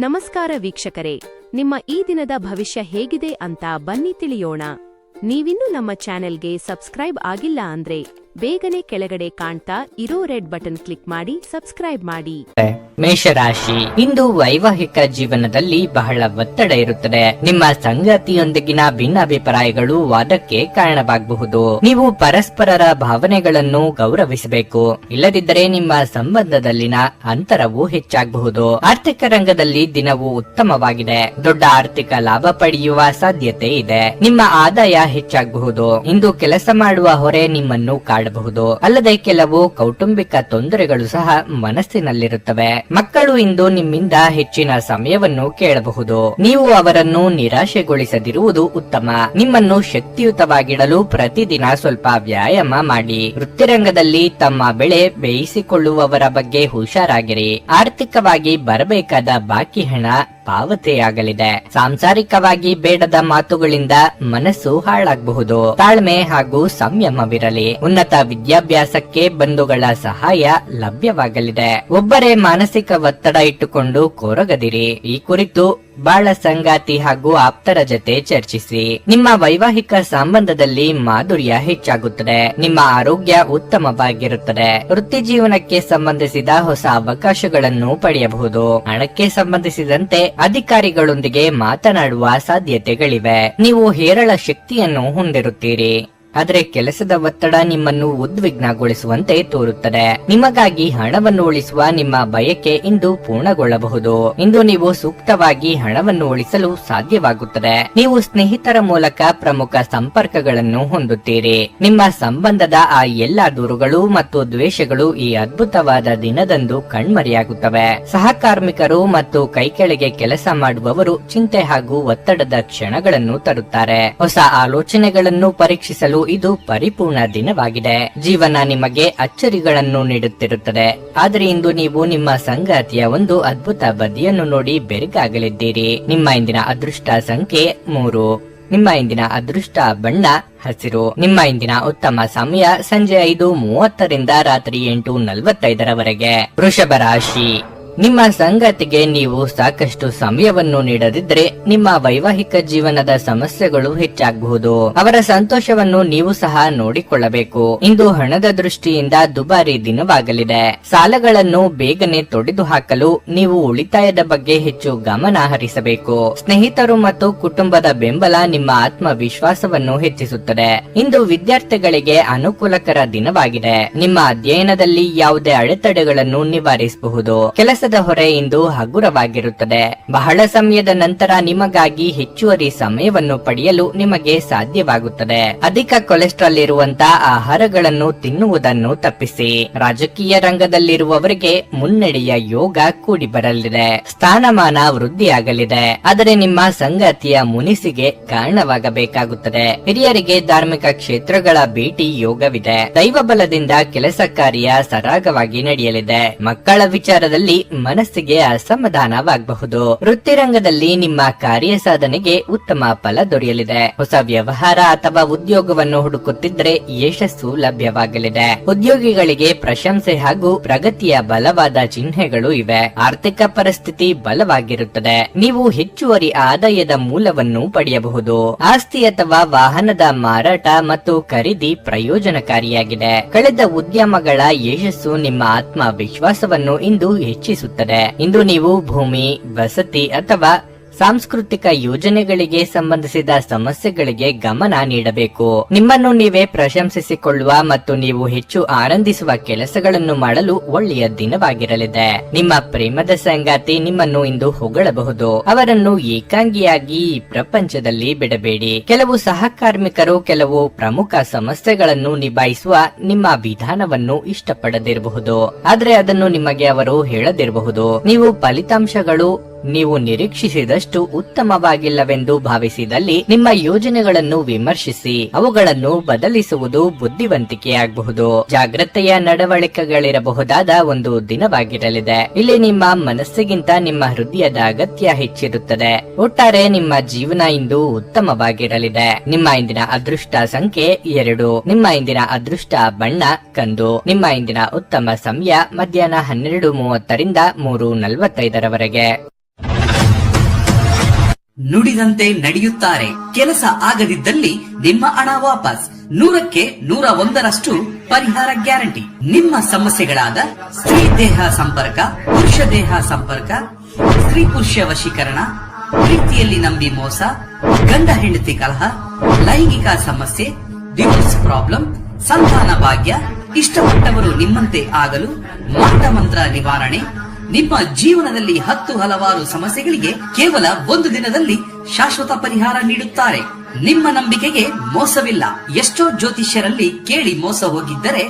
ನಮಸ್ಕಾರ ವೀಕ್ಷಕರೇ, ನಿಮ್ಮ ಈ ದಿನದ ಭವಿಷ್ಯ ಹೇಗಿದೆ ಅಂತ ಬನ್ನಿ ತಿಳಿಯೋಣ. ನೀವಿನ್ನೂ ನಮ್ಮ ಚಾನೆಲ್ಗೆ ಸಬ್ಸ್ಕ್ರೈಬ್ ಆಗಿಲ್ಲ ಅಂದ್ರೆ ಬೇಗನೆ ಕೆಳಗಡೆ ಕಾಣ್ತಾ ಇರೋ ರೆಡ್ ಬಟನ್ ಕ್ಲಿಕ್ ಮಾಡಿ ಸಬ್ಸ್ಕ್ರೈಬ್ ಮಾಡಿ. ಮೇಷರಾಶಿ, ಇಂದು ವೈವಾಹಿಕ ಜೀವನದಲ್ಲಿ ಬಹಳ ಒತ್ತಡ ಇರುತ್ತದೆ. ನಿಮ್ಮ ಸಂಗಾತಿಯೊಂದಿಗಿನ ಭಿನ್ನಾಭಿಪ್ರಾಯಗಳು ವಾದಕ್ಕೆ ಕಾರಣವಾಗಬಹುದು. ನೀವು ಪರಸ್ಪರರ ಭಾವನೆಗಳನ್ನು ಗೌರವಿಸಬೇಕು, ಇಲ್ಲದಿದ್ದರೆ ನಿಮ್ಮ ಸಂಬಂಧದಲ್ಲಿನ ಅಂತರವು ಹೆಚ್ಚಾಗಬಹುದು. ಆರ್ಥಿಕ ರಂಗದಲ್ಲಿ ದಿನವು ಉತ್ತಮವಾಗಿದೆ. ದೊಡ್ಡ ಆರ್ಥಿಕ ಲಾಭ ಪಡೆಯುವ ಸಾಧ್ಯತೆ ಇದೆ. ನಿಮ್ಮ ಆದಾಯ ಹೆಚ್ಚಾಗಬಹುದು. ಇಂದು ಕೆಲಸ ಮಾಡುವ ಹೊರೆ ನಿಮ್ಮನ್ನು ಕಾಡಬಹುದು. ಅಲ್ಲದೆ ಕೆಲವು ಕೌಟುಂಬಿಕ ತೊಂದರೆಗಳು ಸಹ ಮನಸ್ಸಿನಲ್ಲಿರುತ್ತವೆ. ಮಕ್ಕಳು ಇಂದು ನಿಮ್ಮಿಂದ ಹೆಚ್ಚಿನ ಸಮಯವನ್ನು ಕೇಳಬಹುದು. ನೀವು ಅವರನ್ನು ನಿರಾಶೆಗೊಳಿಸದಿರುವುದು ಉತ್ತಮ. ನಿಮ್ಮನ್ನು ಶಕ್ತಿಯುತವಾಗಿಡಲು ಪ್ರತಿದಿನ ಸ್ವಲ್ಪ ವ್ಯಾಯಾಮ ಮಾಡಿ. ವೃತ್ತಿರಂಗದಲ್ಲಿ ತಮ್ಮ ಬೆಳೆ ಬೇಯಿಸಿಕೊಳ್ಳುವವರ ಬಗ್ಗೆ ಹುಷಾರಾಗಿರಿ. ಆರ್ಥಿಕವಾಗಿ ಬರಬೇಕಾದ ಬಾಕಿ ಹಣ ಪಾವತಿಯಾಗಲಿದೆ. ಸಾಂಸಾರಿಕವಾಗಿ ಬೇಡದ ಮಾತುಗಳಿಂದ ಮನಸ್ಸು ಹಾಳಾಗಬಹುದು. ತಾಳ್ಮೆ ಹಾಗೂ ಸಂಯಮವಿರಲಿ. ಉನ್ನತ ವಿದ್ಯಾಭ್ಯಾಸಕ್ಕೆ ಬಂಧುಗಳ ಸಹಾಯ ಲಭ್ಯವಾಗಲಿದೆ. ಒಬ್ಬರೇ ಮಾನಸಿಕ ಒತ್ತಡ ಇಟ್ಟುಕೊಂಡು ಕೊರಗದಿರಿ. ಈ ಕುರಿತು ಬಾಳ ಸಂಗಾತಿ ಹಾಗೂ ಆಪ್ತರ ಜೊತೆ ಚರ್ಚಿಸಿ. ನಿಮ್ಮ ವೈವಾಹಿಕ ಸಂಬಂಧದಲ್ಲಿ ಮಾಧುರ್ಯ ಹೆಚ್ಚಾಗುತ್ತದೆ. ನಿಮ್ಮ ಆರೋಗ್ಯ ಉತ್ತಮವಾಗಿರುತ್ತದೆ. ವೃತ್ತಿ ಜೀವನಕ್ಕೆ ಸಂಬಂಧಿಸಿದ ಹೊಸ ಅವಕಾಶಗಳನ್ನು ಪಡೆಯಬಹುದು. ಹಣಕ್ಕೆ ಸಂಬಂಧಿಸಿದಂತೆ ಅಧಿಕಾರಿಗಳೊಂದಿಗೆ ಮಾತನಾಡುವ ಸಾಧ್ಯತೆಗಳಿವೆ. ನೀವು ಹೇರಳ ಶಕ್ತಿಯನ್ನು ಹೊಂದಿರುತ್ತೀರಿ, ಆದರೆ ಕೆಲಸದ ಒತ್ತಡ ನಿಮ್ಮನ್ನು ಉದ್ವಿಗ್ನಗೊಳಿಸುವಂತೆ ತೋರುತ್ತದೆ. ನಿಮಗಾಗಿ ಹಣವನ್ನು ಉಳಿಸುವ ನಿಮ್ಮ ಬಯಕೆ ಇಂದು ಪೂರ್ಣಗೊಳ್ಳಬಹುದು. ಇಂದು ನೀವು ಸೂಕ್ತವಾಗಿ ಹಣವನ್ನು ಉಳಿಸಲು ಸಾಧ್ಯವಾಗುತ್ತದೆ. ನೀವು ಸ್ನೇಹಿತರ ಮೂಲಕ ಪ್ರಮುಖ ಸಂಪರ್ಕಗಳನ್ನು ಹೊಂದುತ್ತೀರಿ. ನಿಮ್ಮ ಸಂಬಂಧದ ಆ ಎಲ್ಲಾ ದೂರುಗಳು ಮತ್ತು ದ್ವೇಷಗಳು ಈ ಅದ್ಭುತವಾದ ದಿನದಂದು ಕಣ್ಮರೆಯಾಗುತ್ತವೆ. ಸಹಕಾರ್ಮಿಕರು ಮತ್ತು ಕೈಕೆಳಗೆ ಕೆಲಸ ಮಾಡುವವರು ಚಿಂತೆ ಹಾಗೂ ಒತ್ತಡದ ಕ್ಷಣಗಳನ್ನು ತರುತ್ತಾರೆ. ಹೊಸ ಆಲೋಚನೆಗಳನ್ನು ಪರೀಕ್ಷಿಸಲು ಇದು ಪರಿಪೂರ್ಣ ದಿನವಾಗಿದೆ. ಜೀವನ ನಿಮಗೆ ಅಚ್ಚರಿಗಳನ್ನು ನೀಡುತ್ತಿರುತ್ತದೆ, ಆದರೆ ಇಂದು ನೀವು ನಿಮ್ಮ ಸಂಗಾತಿಯ ಒಂದು ಅದ್ಭುತ ಬದಿಯನ್ನು ನೋಡಿ ಬೆರಗಾಗಲಿದ್ದೀರಿ. ನಿಮ್ಮ ಇಂದಿನ ಅದೃಷ್ಟ ಸಂಖ್ಯೆ 3. ನಿಮ್ಮ ಇಂದಿನ ಅದೃಷ್ಟ ಬಣ್ಣ ಹಸಿರು. ನಿಮ್ಮ ಇಂದಿನ ಉತ್ತಮ ಸಮಯ ಸಂಜೆ 5:30 ರಾತ್ರಿ 8:45 ವೃಷಭ ರಾಶಿ, ನಿಮ್ಮ ಸಂಗಾತಿಗೆ ನೀವು ಸಾಕಷ್ಟು ಸಮಯವನ್ನು ನೀಡದಿದ್ರೆ ನಿಮ್ಮ ವೈವಾಹಿಕ ಜೀವನದ ಸಮಸ್ಯೆಗಳು ಹೆಚ್ಚಾಗಬಹುದು. ಅವರ ಸಂತೋಷವನ್ನು ನೀವು ಸಹ ನೋಡಿಕೊಳ್ಳಬೇಕು. ಇಂದು ಹಣದ ದೃಷ್ಟಿಯಿಂದ ದುಬಾರಿ ದಿನವಾಗಲಿದೆ. ಸಾಲಗಳನ್ನು ಬೇಗನೆ ತೊಡೆದು ಹಾಕಲು ನೀವು ಉಳಿತಾಯದ ಬಗ್ಗೆ ಹೆಚ್ಚು ಗಮನ ಹರಿಸಬೇಕು. ಸ್ನೇಹಿತರು ಮತ್ತು ಕುಟುಂಬದ ಬೆಂಬಲ ನಿಮ್ಮ ಆತ್ಮವಿಶ್ವಾಸವನ್ನು ಹೆಚ್ಚಿಸುತ್ತದೆ. ಇಂದು ವಿದ್ಯಾರ್ಥಿಗಳಿಗೆ ಅನುಕೂಲಕರ ದಿನವಾಗಿದೆ. ನಿಮ್ಮ ಅಧ್ಯಯನದಲ್ಲಿ ಯಾವುದೇ ಅಡೆತಡೆಗಳನ್ನು ನಿವಾರಿಸಬಹುದು. ಕೆಲಸದ ಹೊರೆ ಇಂದು ಹಗುರವಾಗಿರುತ್ತದೆ. ಬಹಳ ಸಮಯದ ನಂತರ ನಿಮಗಾಗಿ ಹೆಚ್ಚುವರಿ ಸಮಯವನ್ನು ಪಡೆಯಲು ನಿಮಗೆ ಸಾಧ್ಯವಾಗುತ್ತದೆ. ಅಧಿಕ ಕೊಲೆಸ್ಟ್ರಾಲ್ ಇರುವಂತಹ ಆಹಾರಗಳನ್ನು ತಿನ್ನುವುದನ್ನು ತಪ್ಪಿಸಿ. ರಾಜಕೀಯ ರಂಗದಲ್ಲಿರುವವರಿಗೆ ಮುನ್ನಡೆಯ ಯೋಗ ಕೂಡಿ ಬರಲಿದೆ. ಸ್ಥಾನಮಾನ ವೃದ್ಧಿಯಾಗಲಿದೆ, ಆದರೆ ನಿಮ್ಮ ಸಂಗಾತಿಯ ಮುನಿಸಿಗೆ ಕಾರಣವಾಗಬೇಕಾಗುತ್ತದೆ. ಹಿರಿಯರಿಗೆ ಧಾರ್ಮಿಕ ಕ್ಷೇತ್ರಗಳ ಭೇಟಿ ಯೋಗವಿದೆ. ದೈವ ಬಲದಿಂದ ಕೆಲಸ ಕಾರ್ಯ ಸರಾಗವಾಗಿ ನಡೆಯಲಿದೆ. ಮಕ್ಕಳ ವಿಚಾರದಲ್ಲಿ ಮನಸ್ಸಿಗೆ ಅಸಮಾಧಾನವಾಗಬಹುದು. ವೃತ್ತಿರಂಗದಲ್ಲಿ ನಿಮ್ಮ ಕಾರ್ಯ ಸಾಧನೆಗೆ ಉತ್ತಮ ಫಲ ದೊರೆಯಲಿದೆ. ಹೊಸ ವ್ಯವಹಾರ ಅಥವಾ ಉದ್ಯೋಗವನ್ನು ಹುಡುಕುತ್ತಿದ್ದರೆ ಯಶಸ್ಸು ಲಭ್ಯವಾಗಲಿದೆ. ಉದ್ಯೋಗಿಗಳಿಗೆ ಪ್ರಶಂಸೆ ಹಾಗೂ ಪ್ರಗತಿಯ ಬಲವಾದ ಚಿಹ್ನೆಗಳು ಇವೆ. ಆರ್ಥಿಕ ಪರಿಸ್ಥಿತಿ ಬಲವಾಗಿರುತ್ತದೆ. ನೀವು ಹೆಚ್ಚುವರಿ ಆದಾಯದ ಮೂಲವನ್ನು ಪಡೆಯಬಹುದು. ಆಸ್ತಿ ಅಥವಾ ವಾಹನದ ಮಾರಾಟ ಮತ್ತು ಖರೀದಿ ಪ್ರಯೋಜನಕಾರಿಯಾಗಿದೆ. ಕಳೆದ ಉದ್ಯಮಗಳ ಯಶಸ್ಸು ನಿಮ್ಮ ಆತ್ಮವಿಶ್ವಾಸವನ್ನು ಇಂದು ಹೆಚ್ಚಿಸುತ್ತದೆ. ಇಂದು ನೀವು ಭೂಮಿ, ವಸತಿ ಅಥವಾ ಸಾಂಸ್ಕೃತಿಕ ಯೋಜನೆಗಳಿಗೆ ಸಂಬಂಧಿಸಿದ ಸಮಸ್ಯೆಗಳಿಗೆ ಗಮನ ನೀಡಬೇಕು. ನಿಮ್ಮನ್ನು ನೀವೇ ಪ್ರಶಂಸಿಸಿಕೊಳ್ಳುವ ಮತ್ತು ನೀವು ಹೆಚ್ಚು ಆನಂದಿಸುವ ಕೆಲಸಗಳನ್ನು ಮಾಡಲು ಒಳ್ಳೆಯ ದಿನವಾಗಿರಲಿದೆ. ನಿಮ್ಮ ಪ್ರೇಮದ ಸಂಗಾತಿ ನಿಮ್ಮನ್ನು ಇಂದು ಹೊಗಳಬಹುದು. ಅವರನ್ನು ಏಕಾಂಗಿಯಾಗಿ ಈ ಪ್ರಪಂಚದಲ್ಲಿ ಬಿಡಬೇಡಿ. ಕೆಲವು ಸಹಕಾರ್ಮಿಕರು ಕೆಲವು ಪ್ರಮುಖ ಸಮಸ್ಯೆಗಳನ್ನು ನಿಭಾಯಿಸುವ ನಿಮ್ಮ ವಿಧಾನವನ್ನು ಇಷ್ಟಪಡದಿರಬಹುದು, ಆದ್ರೆ ಅದನ್ನು ನಿಮಗೆ ಅವರು ಹೇಳದಿರಬಹುದು. ನೀವು ಫಲಿತಾಂಶಗಳು ನೀವು ನಿರೀಕ್ಷಿಸಿದಷ್ಟು ಉತ್ತಮವಾಗಿಲ್ಲವೆಂದು ಭಾವಿಸಿದಲ್ಲಿ ನಿಮ್ಮ ಯೋಜನೆಗಳನ್ನು ವಿಮರ್ಶಿಸಿ ಅವುಗಳನ್ನು ಬದಲಿಸುವುದು ಬುದ್ಧಿವಂತಿಕೆಯಾಗಬಹುದು. ಜಾಗ್ರತೆಯ ನಡವಳಿಕೆಗಳಿರಬಹುದಾದ ಒಂದು ದಿನವಾಗಿರಲಿದೆ. ಇಲ್ಲಿ ನಿಮ್ಮ ಮನಸ್ಸಿಗಿಂತ ನಿಮ್ಮ ಹೃದಯದ ಅಗತ್ಯ ಹೆಚ್ಚಿರುತ್ತದೆ. ಒಟ್ಟಾರೆ ನಿಮ್ಮ ಜೀವನ ಇಂದು ಉತ್ತಮವಾಗಿರಲಿದೆ. ನಿಮ್ಮ ಇಂದಿನ ಅದೃಷ್ಟ ಸಂಖ್ಯೆ 2. ನಿಮ್ಮ ಇಂದಿನ ಅದೃಷ್ಟ ಬಣ್ಣ ಕಂದು. ನಿಮ್ಮ ಇಂದಿನ ಉತ್ತಮ ಸಮಯ ಮಧ್ಯಾಹ್ನ 12:30 3:45 ನುಡಿದಂತೆ ನಡೆಯುತ್ತಾರೆ. ಕೆಲಸ ಆಗದಿದ್ದಲ್ಲಿ ನಿಮ್ಮ ಹಣ ವಾಪಸ್. 100ಕ್ಕೆ 101ರಷ್ಟು ಪರಿಹಾರ ಗ್ಯಾರಂಟಿ. ನಿಮ್ಮ ಸಮಸ್ಯೆಗಳಾದ ಸ್ತ್ರೀ ದೇಹ ಸಂಪರ್ಕ, ಪುರುಷ ದೇಹ ಸಂಪರ್ಕ, ಸ್ತ್ರೀ ಪುರುಷ ವಶೀಕರಣ, ಪ್ರೀತಿಯಲ್ಲಿ ನಂಬಿ ಮೋಸ, ಗಂಡ ಹೆಂಡತಿ ಕಲಹ, ಲೈಂಗಿಕ ಸಮಸ್ಯೆ, ಡಿವೋರ್ಸ್ ಪ್ರಾಬ್ಲಮ್, ಸಂತಾನ ಭಾಗ್ಯ, ಇಷ್ಟಪಟ್ಟವರು ನಿಮ್ಮಂತೆ ಆಗಲು ಮಾಟ ಮಂತ್ರ ನಿವಾರಣೆ, ನಿಮ್ಮ ಜೀವನದಲ್ಲಿ 10 ಹಲವಾರು ಸಮಸ್ಯೆಗಳಿಗೆ ಕೇವಲ 1 ದಿನದಲ್ಲಿ ಶಾಶ್ವತ ಪರಿಹಾರ ನೀಡುತ್ತಾರೆ. ನಿಮ್ಮ ನಂಬಿಕೆಗೆ ಮೋಸವಿಲ್ಲ. ಎಷ್ಟೋ ಜ್ಯೋತಿಷ್ಯರಲ್ಲಿ ಕೇಳಿ ಮೋಸ ಹೋಗಿದ್ದರೆ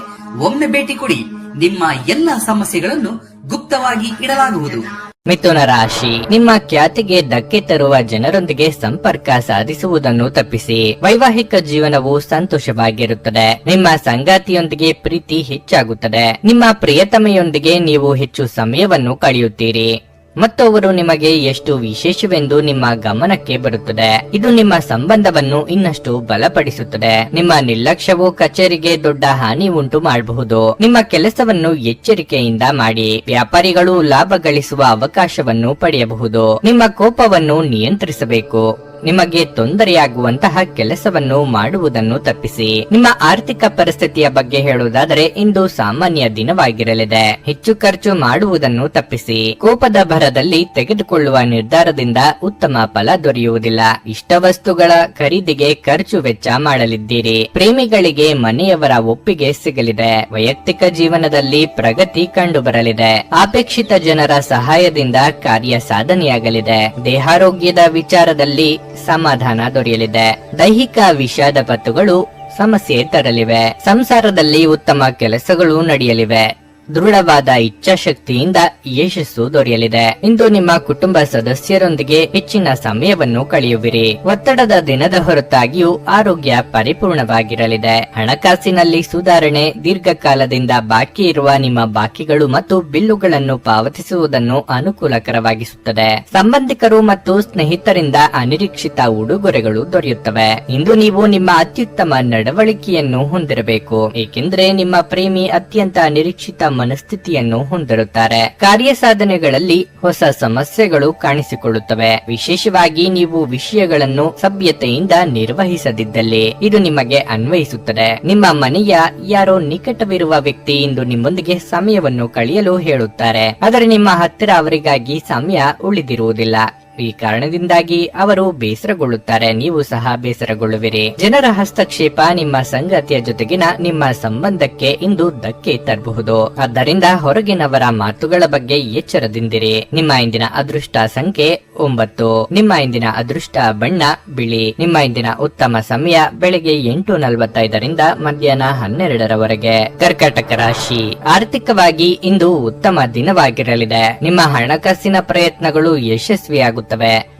ಒಮ್ಮೆ ಭೇಟಿ ಕೊಡಿ. ನಿಮ್ಮ ಎಲ್ಲ ಸಮಸ್ಯೆಗಳನ್ನು ಗುಪ್ತವಾಗಿ ಇಡಲಾಗುವುದು. ಮಿಥುನ ರಾಶಿ, ನಿಮ್ಮ ಖ್ಯಾತಿಗೆ ಧಕ್ಕೆ ತರುವ ಜನರೊಂದಿಗೆ ಸಂಪರ್ಕ ಸಾಧಿಸುವುದನ್ನು ತಪ್ಪಿಸಿ. ವೈವಾಹಿಕ ಜೀವನವು ಸಂತೋಷವಾಗಿರುತ್ತದೆ. ನಿಮ್ಮ ಸಂಗಾತಿಯೊಂದಿಗೆ ಪ್ರೀತಿ ಹೆಚ್ಚಾಗುತ್ತದೆ. ನಿಮ್ಮ ಪ್ರಿಯತಮೆಯೊಂದಿಗೆ ನೀವು ಹೆಚ್ಚು ಸಮಯವನ್ನು ಕಳೆಯುತ್ತೀರಿ ಮತ್ತು ಅವರು ನಿಮಗೆ ಎಷ್ಟು ವಿಶೇಷವೆಂದು ನಿಮ್ಮ ಗಮನಕ್ಕೆ ಬರುತ್ತದೆ. ಇದು ನಿಮ್ಮ ಸಂಬಂಧವನ್ನು ಇನ್ನಷ್ಟು ಬಲಪಡಿಸುತ್ತದೆ. ನಿಮ್ಮ ನಿರ್ಲಕ್ಷ್ಯವು ಕಚೇರಿಗೆ ದೊಡ್ಡ ಹಾನಿ ಉಂಟು ಮಾಡಬಹುದು. ನಿಮ್ಮ ಕೆಲಸವನ್ನು ಎಚ್ಚರಿಕೆಯಿಂದ ಮಾಡಿ. ವ್ಯಾಪಾರಿಗಳು ಲಾಭ ಗಳಿಸುವ ಅವಕಾಶವನ್ನು ಪಡೆಯಬಹುದು. ನಿಮ್ಮ ಕೋಪವನ್ನು ನಿಯಂತ್ರಿಸಬೇಕು. ನಿಮಗೆ ತೊಂದರೆಯಾಗುವಂತಹ ಕೆಲಸವನ್ನು ಮಾಡುವುದನ್ನು ತಪ್ಪಿಸಿ. ನಿಮ್ಮ ಆರ್ಥಿಕ ಪರಿಸ್ಥಿತಿಯ ಬಗ್ಗೆ ಹೇಳುವುದಾದರೆ ಇಂದು ಸಾಮಾನ್ಯ ದಿನವಾಗಿರಲಿದೆ. ಹೆಚ್ಚು ಖರ್ಚು ಮಾಡುವುದನ್ನು ತಪ್ಪಿಸಿ. ಕೋಪದ ಭರದಲ್ಲಿ ತೆಗೆದುಕೊಳ್ಳುವ ನಿರ್ಧಾರದಿಂದ ಉತ್ತಮ ಫಲ ದೊರೆಯುವುದಿಲ್ಲ. ಇಷ್ಟ ವಸ್ತುಗಳ ಖರೀದಿಗೆ ಖರ್ಚು ವೆಚ್ಚ ಮಾಡಲಿದ್ದೀರಿ. ಪ್ರೇಮಿಗಳಿಗೆ ಮನೆಯವರ ಒಪ್ಪಿಗೆ ಸಿಗಲಿದೆ. ವೈಯಕ್ತಿಕ ಜೀವನದಲ್ಲಿ ಪ್ರಗತಿ ಕಂಡುಬರಲಿದೆ. ಅಪೇಕ್ಷಿತ ಜನರ ಸಹಾಯದಿಂದ ಕಾರ್ಯ ಸಾಧನೆಯಾಗಲಿದೆ. ದೇಹಾರೋಗ್ಯದ ವಿಚಾರದಲ್ಲಿ ಸಮಾಧಾನ ದೊರೆಯಲಿದೆ. ದೈಹಿಕ ವಿಷಾದ ಪತ್ತುಗಳು ಸಮಸ್ಯೆ ತರಲಿವೆ. ಸಂಸಾರದಲ್ಲಿ ಉತ್ತಮ ಕೆಲಸಗಳು ನಡೆಯಲಿವೆ. ದೃಢವಾದ ಇಚ್ಛಾಶಕ್ತಿಯಿಂದ ಯಶಸ್ಸು ದೊರೆಯಲಿದೆ. ಇಂದು ನಿಮ್ಮ ಕುಟುಂಬ ಸದಸ್ಯರೊಂದಿಗೆ ಹೆಚ್ಚಿನ ಸಮಯವನ್ನು ಕಳೆಯುವಿರಿ. ಒತ್ತಡದ ದಿನದ ಹೊರತಾಗಿಯೂ ಆರೋಗ್ಯ ಪರಿಪೂರ್ಣವಾಗಿರಲಿದೆ. ಹಣಕಾಸಿನಲ್ಲಿ ಸುಧಾರಣೆ. ದೀರ್ಘಕಾಲದಿಂದ ಬಾಕಿ ಇರುವ ನಿಮ್ಮ ಬಾಕಿಗಳು ಮತ್ತು ಬಿಲ್ಲುಗಳನ್ನು ಪಾವತಿಸುವುದನ್ನು ಅನುಕೂಲಕರವಾಗಿಸುತ್ತದೆ. ಸಂಬಂಧಿಕರು ಮತ್ತು ಸ್ನೇಹಿತರಿಂದ ಅನಿರೀಕ್ಷಿತ ಉಡುಗೊರೆಗಳು ದೊರೆಯುತ್ತವೆ. ಇಂದು ನೀವು ನಿಮ್ಮ ಅತ್ಯುತ್ತಮ ನಡವಳಿಕೆಯನ್ನು ಹೊಂದಿರಬೇಕು, ಏಕೆಂದರೆ ನಿಮ್ಮ ಪ್ರೇಮಿ ಅತ್ಯಂತ ಅನಿರೀಕ್ಷಿತ ಮನಸ್ಥಿತಿಯನ್ನು ಹೊಂದಿರುತ್ತಾರೆ. ಕಾರ್ಯ ಸಾಧನೆಗಳಲ್ಲಿ ಹೊಸ ಸಮಸ್ಯೆಗಳು ಕಾಣಿಸಿಕೊಳ್ಳುತ್ತವೆ. ವಿಶೇಷವಾಗಿ ನೀವು ವಿಷಯಗಳನ್ನು ಸಭ್ಯತೆಯಿಂದ ನಿರ್ವಹಿಸದಿದ್ದಲ್ಲಿ ಇದು ನಿಮಗೆ ಅನ್ವಯಿಸುತ್ತದೆ. ನಿಮ್ಮ ಮನೆಯ ಯಾರೋ ನಿಕಟವಿರುವ ವ್ಯಕ್ತಿ ಇಂದು ನಿಮ್ಮೊಂದಿಗೆ ಸಮಯವನ್ನು ಕಳೆಯಲು ಹೇಳುತ್ತಾರೆ, ಆದರೆ ನಿಮ್ಮ ಹತ್ತಿರ ಅವರಿಗಾಗಿ ಸಮಯ ಉಳಿದಿರುವುದಿಲ್ಲ. ಈ ಕಾರಣದಿಂದಾಗಿ ಅವರು ಬೇಸರಗೊಳ್ಳುತ್ತಾರೆ, ನೀವು ಸಹ ಬೇಸರಗೊಳ್ಳುವಿರಿ. ಜನರ ಹಸ್ತಕ್ಷೇಪ ನಿಮ್ಮ ಸಂಗಾತಿಯ ಜೊತೆಗಿನ ನಿಮ್ಮ ಸಂಬಂಧಕ್ಕೆ ಇಂದು ಧಕ್ಕೆ ತರಬಹುದು. ಆದ್ದರಿಂದ ಹೊರಗಿನವರ ಮಾತುಗಳ ಬಗ್ಗೆ ಎಚ್ಚರದಿಂದಿರಿ. ನಿಮ್ಮ ಇಂದಿನ ಅದೃಷ್ಟ ಸಂಖ್ಯೆ 9. ನಿಮ್ಮ ಇಂದಿನ ಅದೃಷ್ಟ ಬಣ್ಣ ಬಿಳಿ. ನಿಮ್ಮ ಇಂದಿನ ಉತ್ತಮ ಸಮಯ ಬೆಳಿಗ್ಗೆ 8:45ರಿಂದ ಮಧ್ಯಾಹ್ನ 12ರವರೆಗೆ. ಕರ್ಕಾಟಕ ರಾಶಿ, ಆರ್ಥಿಕವಾಗಿ ಇಂದು ಉತ್ತಮ ದಿನವಾಗಿರಲಿದೆ. ನಿಮ್ಮ ಹಣಕಾಸಿನ ಪ್ರಯತ್ನಗಳು ಯಶಸ್ವಿಯಾಗುತ್ತವೆ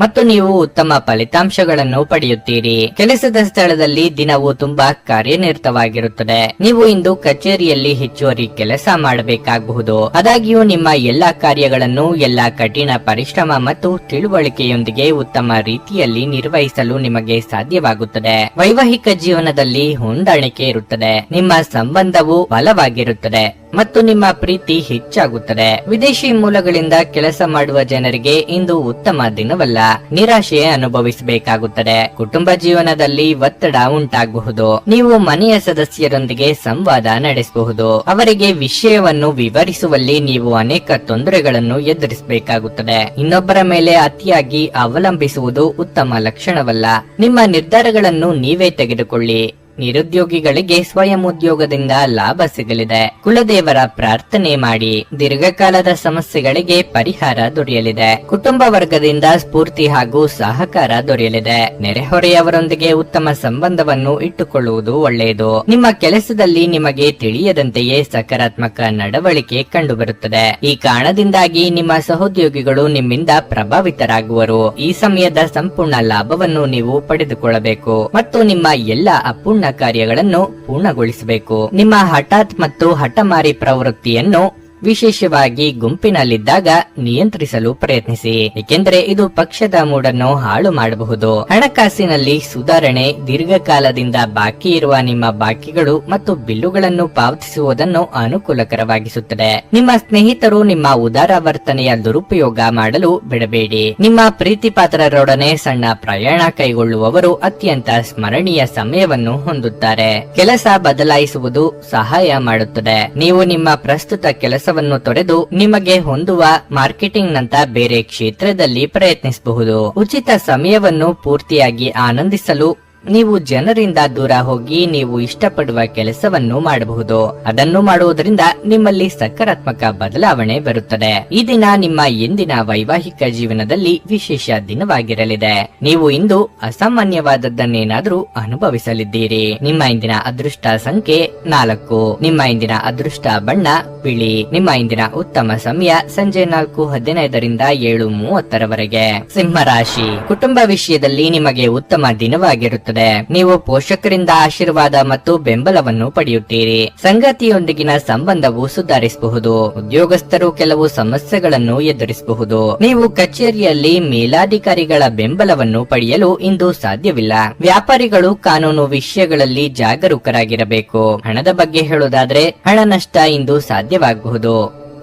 ಮತ್ತು ನೀವು ಉತ್ತಮ ಫಲಿತಾಂಶಗಳನ್ನು ಪಡೆಯುತ್ತೀರಿ. ಕೆಲಸದ ಸ್ಥಳದಲ್ಲಿ ದಿನವು ತುಂಬಾ ಕಾರ್ಯನಿರತವಾಗಿರುತ್ತದೆ. ನೀವು ಇಂದು ಕಚೇರಿಯಲ್ಲಿ ಹೆಚ್ಚುವರಿ ಕೆಲಸ ಮಾಡಬೇಕಾಗಬಹುದು. ಆದಾಗ್ಯೂ ನಿಮ್ಮ ಎಲ್ಲಾ ಕಾರ್ಯಗಳನ್ನು ಎಲ್ಲಾ ಕಠಿಣ ಪರಿಶ್ರಮ ಮತ್ತು ತಿಳುವಳಿಕೆಯೊಂದಿಗೆ ಉತ್ತಮ ರೀತಿಯಲ್ಲಿ ನಿರ್ವಹಿಸಲು ನಿಮಗೆ ಸಾಧ್ಯವಾಗುತ್ತದೆ. ವೈವಾಹಿಕ ಜೀವನದಲ್ಲಿ ಹೊಂದಾಣಿಕೆ ಇರುತ್ತದೆ. ನಿಮ್ಮ ಸಂಬಂಧವು ಬಲವಾಗಿರುತ್ತದೆ ಮತ್ತು ನಿಮ್ಮ ಪ್ರೀತಿ ಹೆಚ್ಚಾಗುತ್ತದೆ. ವಿದೇಶಿ ಮೂಲಗಳಿಂದ ಕೆಲಸ ಮಾಡುವ ಜನರಿಗೆ ಇಂದು ಉತ್ತಮ ದಿನವಲ್ಲ. ನಿರಾಶೆ ಅನುಭವಿಸಬೇಕಾಗುತ್ತದೆ. ಕುಟುಂಬ ಜೀವನದಲ್ಲಿ ಒತ್ತಡ ಉಂಟಾಗಬಹುದು. ನೀವು ಮನೆಯ ಸದಸ್ಯರೊಂದಿಗೆ ಸಂವಾದ ನಡೆಸಬಹುದು. ಅವರಿಗೆ ವಿಷಯವನ್ನು ವಿವರಿಸುವಲ್ಲಿ ನೀವು ಅನೇಕ ತೊಂದರೆಗಳನ್ನು ಎದುರಿಸಬೇಕಾಗುತ್ತದೆ. ಇನ್ನೊಬ್ಬರ ಮೇಲೆ ಅತಿಯಾಗಿ ಅವಲಂಬಿಸುವುದು ಉತ್ತಮ ಲಕ್ಷಣವಲ್ಲ. ನಿಮ್ಮ ನಿರ್ಧಾರಗಳನ್ನು ನೀವೇ ತೆಗೆದುಕೊಳ್ಳಿ. ನಿರುದ್ಯೋಗಿಗಳಿಗೆ ಸ್ವಯಂ ಉದ್ಯೋಗದಿಂದ ಲಾಭ ಸಿಗಲಿದೆ. ಕುಲದೇವರ ಪ್ರಾರ್ಥನೆ ಮಾಡಿ. ದೀರ್ಘಕಾಲದ ಸಮಸ್ಯೆಗಳಿಗೆ ಪರಿಹಾರ ದೊರೆಯಲಿದೆ. ಕುಟುಂಬ ವರ್ಗದಿಂದ ಸ್ಫೂರ್ತಿ ಹಾಗೂ ಸಹಕಾರ ದೊರೆಯಲಿದೆ. ನೆರೆಹೊರೆಯವರೊಂದಿಗೆ ಉತ್ತಮ ಸಂಬಂಧವನ್ನು ಇಟ್ಟುಕೊಳ್ಳುವುದು ಒಳ್ಳೆಯದು. ನಿಮ್ಮ ಕೆಲಸದಲ್ಲಿ ನಿಮಗೆ ತಿಳಿಯದಂತೆಯೇ ಸಕಾರಾತ್ಮಕ ನಡವಳಿಕೆ ಕಂಡುಬರುತ್ತದೆ. ಈ ಕಾರಣದಿಂದಾಗಿ ನಿಮ್ಮ ಸಹೋದ್ಯೋಗಿಗಳು ನಿಮ್ಮಿಂದ ಪ್ರಭಾವಿತರಾಗುವರು. ಈ ಸಮಯದ ಸಂಪೂರ್ಣ ಲಾಭವನ್ನು ನೀವು ಪಡೆದುಕೊಳ್ಳಬೇಕು ಮತ್ತು ನಿಮ್ಮ ಎಲ್ಲ ಅಪೂರ್ಣ ಕಾರ್ಯಗಳನ್ನು ಪೂರ್ಣಗೊಳಿಸಬೇಕು. ನಿಮ್ಮ ಹಠಾತ್ ಮತ್ತು ಹಠಮಾರಿ ಪ್ರವೃತ್ತಿಯನ್ನು ವಿಶೇಷವಾಗಿ ಗುಂಪಿನಲ್ಲಿದ್ದಾಗ ನಿಯಂತ್ರಿಸಲು ಪ್ರಯತ್ನಿಸಿ, ಏಕೆಂದರೆ ಇದು ಪಕ್ಷದ ಮೂಡನ್ನು ಹಾಳು ಮಾಡಬಹುದು. ಹಣಕಾಸಿನಲ್ಲಿ ಸುಧಾರಣೆ, ದೀರ್ಘಕಾಲದಿಂದ ಬಾಕಿ ಇರುವ ನಿಮ್ಮ ಬಾಕಿಗಳು ಮತ್ತು ಬಿಲ್ಲುಗಳನ್ನು ಪಾವತಿಸುವುದನ್ನು ಅನುಕೂಲಕರವಾಗಿಸುತ್ತದೆ. ನಿಮ್ಮ ಸ್ನೇಹಿತರು ನಿಮ್ಮ ಉದಾರ ವರ್ತನೆಯ ದುರುಪಯೋಗ ಮಾಡಲು ಬಿಡಬೇಡಿ. ನಿಮ್ಮ ಪ್ರೀತಿಪಾತ್ರರೊಡನೆ ಸಣ್ಣ ಪ್ರಯಾಣ ಕೈಗೊಳ್ಳುವವರು ಅತ್ಯಂತ ಸ್ಮರಣೀಯ ಸಮಯವನ್ನು ಹೊಂದುತ್ತಾರೆ. ಕೆಲಸ ಬದಲಾಯಿಸುವುದು ಸಹಾಯ ಮಾಡುತ್ತದೆ. ನೀವು ನಿಮ್ಮ ಪ್ರಸ್ತುತ ಕೆಲಸವನ್ನು ತೊರೆದು ನಿಮಗೆ ಹೊಂದುವ ಮಾರ್ಕೆಟಿಂಗ್ ನಂತ ಬೇರೆ ಕ್ಷೇತ್ರದಲ್ಲಿ ಪ್ರಯತ್ನಿಸಬಹುದು. ಉಚಿತ ಸಮಯವನ್ನು ಪೂರ್ತಿಯಾಗಿ ಆನಂದಿಸಲು ನೀವು ಜನರಿಂದ ದೂರ ಹೋಗಿ ನೀವು ಇಷ್ಟಪಡುವ ಕೆಲಸವನ್ನು ಮಾಡಬಹುದು. ಅದನ್ನು ಮಾಡುವುದರಿಂದ ನಿಮ್ಮಲ್ಲಿ ಸಕಾರಾತ್ಮಕ ಬದಲಾವಣೆ ಬರುತ್ತದೆ. ಈ ದಿನ ನಿಮ್ಮ ಎಂದಿನ ವೈವಾಹಿಕ ಜೀವನದಲ್ಲಿ ವಿಶೇಷ ದಿನವಾಗಿರಲಿದೆ. ನೀವು ಇಂದು ಅಸಾಮಾನ್ಯವಾದದ್ದನ್ನೇನಾದ್ರೂ ಅನುಭವಿಸಲಿದ್ದೀರಿ. ನಿಮ್ಮ ಇಂದಿನ ಅದೃಷ್ಟ ಸಂಖ್ಯೆ 4. ನಿಮ್ಮ ಇಂದಿನ ಅದೃಷ್ಟ ಬಣ್ಣ ಬಿಳಿ. ನಿಮ್ಮ ಇಂದಿನ ಉತ್ತಮ ಸಮಯ ಸಂಜೆ 4:15 7:30 ಸಿಂಹರಾಶಿ. ಕುಟುಂಬ ವಿಷಯದಲ್ಲಿ ನಿಮಗೆ ಉತ್ತಮ ದಿನವಾಗಿರುತ್ತದೆ. ನೀವು ಪೋಷಕರಿಂದ ಆಶೀರ್ವಾದ ಮತ್ತು ಬೆಂಬಲವನ್ನು ಪಡೆಯುತ್ತೀರಿ. ಸಂಗಾತಿಯೊಂದಿಗಿನ ಸಂಬಂಧವು ಸುಧಾರಿಸಬಹುದು. ಉದ್ಯೋಗಸ್ಥರು ಕೆಲವು ಸಮಸ್ಯೆಗಳನ್ನು ಎದುರಿಸಬಹುದು. ನೀವು ಕಚೇರಿಯಲ್ಲಿ ಮೇಲಾಧಿಕಾರಿಗಳ ಬೆಂಬಲವನ್ನು ಪಡೆಯಲು ಇಂದು ಸಾಧ್ಯವಿಲ್ಲ. ವ್ಯಾಪಾರಿಗಳು ಕಾನೂನು ವಿಷಯಗಳಲ್ಲಿ ಜಾಗರೂಕರಾಗಿರಬೇಕು. ಹಣದ ಬಗ್ಗೆ ಹೇಳುವುದಾದ್ರೆ ಹಣ ನಷ್ಟ ಇಂದು ಸಾಧ್ಯವಾಗಬಹುದು.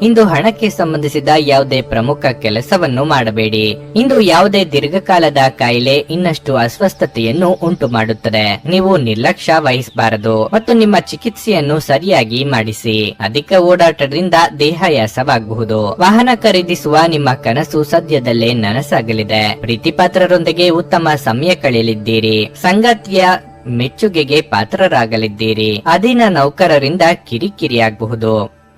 ಇಂದು ಹಣಕ್ಕೆ ಸಂಬಂಧಿಸಿದ ಯಾವುದೇ ಪ್ರಮುಖ ಕೆಲಸವನ್ನು ಮಾಡಬೇಡಿ. ಇಂದು ಯಾವುದೇ ದೀರ್ಘಕಾಲದ ಕಾಯಿಲೆ ಇನ್ನಷ್ಟು ಅಸ್ವಸ್ಥತೆಯನ್ನು ಉಂಟು ಮಾಡುತ್ತದೆ. ನೀವು ನಿರ್ಲಕ್ಷ್ಯ ವಹಿಸಬಾರದು ಮತ್ತು ನಿಮ್ಮ ಚಿಕಿತ್ಸೆಯನ್ನು ಸರಿಯಾಗಿ ಮಾಡಿಸಿ. ಅಧಿಕ ಓಡಾಟದಿಂದ ದೇಹಾಯಾಸವಾಗಬಹುದು. ವಾಹನ ಖರೀದಿಸುವ ನಿಮ್ಮ ಕನಸು ಸದ್ಯದಲ್ಲೇ ನನಸಾಗಲಿದೆ. ಪ್ರೀತಿಪಾತ್ರರೊಂದಿಗೆ ಉತ್ತಮ ಸಮಯ ಕಳೆಯಲಿದ್ದೀರಿ. ಸಂಗಾತಿಯ ಮೆಚ್ಚುಗೆಗೆ ಪಾತ್ರರಾಗಲಿದ್ದೀರಿ. ಅಧೀನ ನೌಕರರಿಂದ ಕಿರಿಕಿರಿಯಾಗಬಹುದು.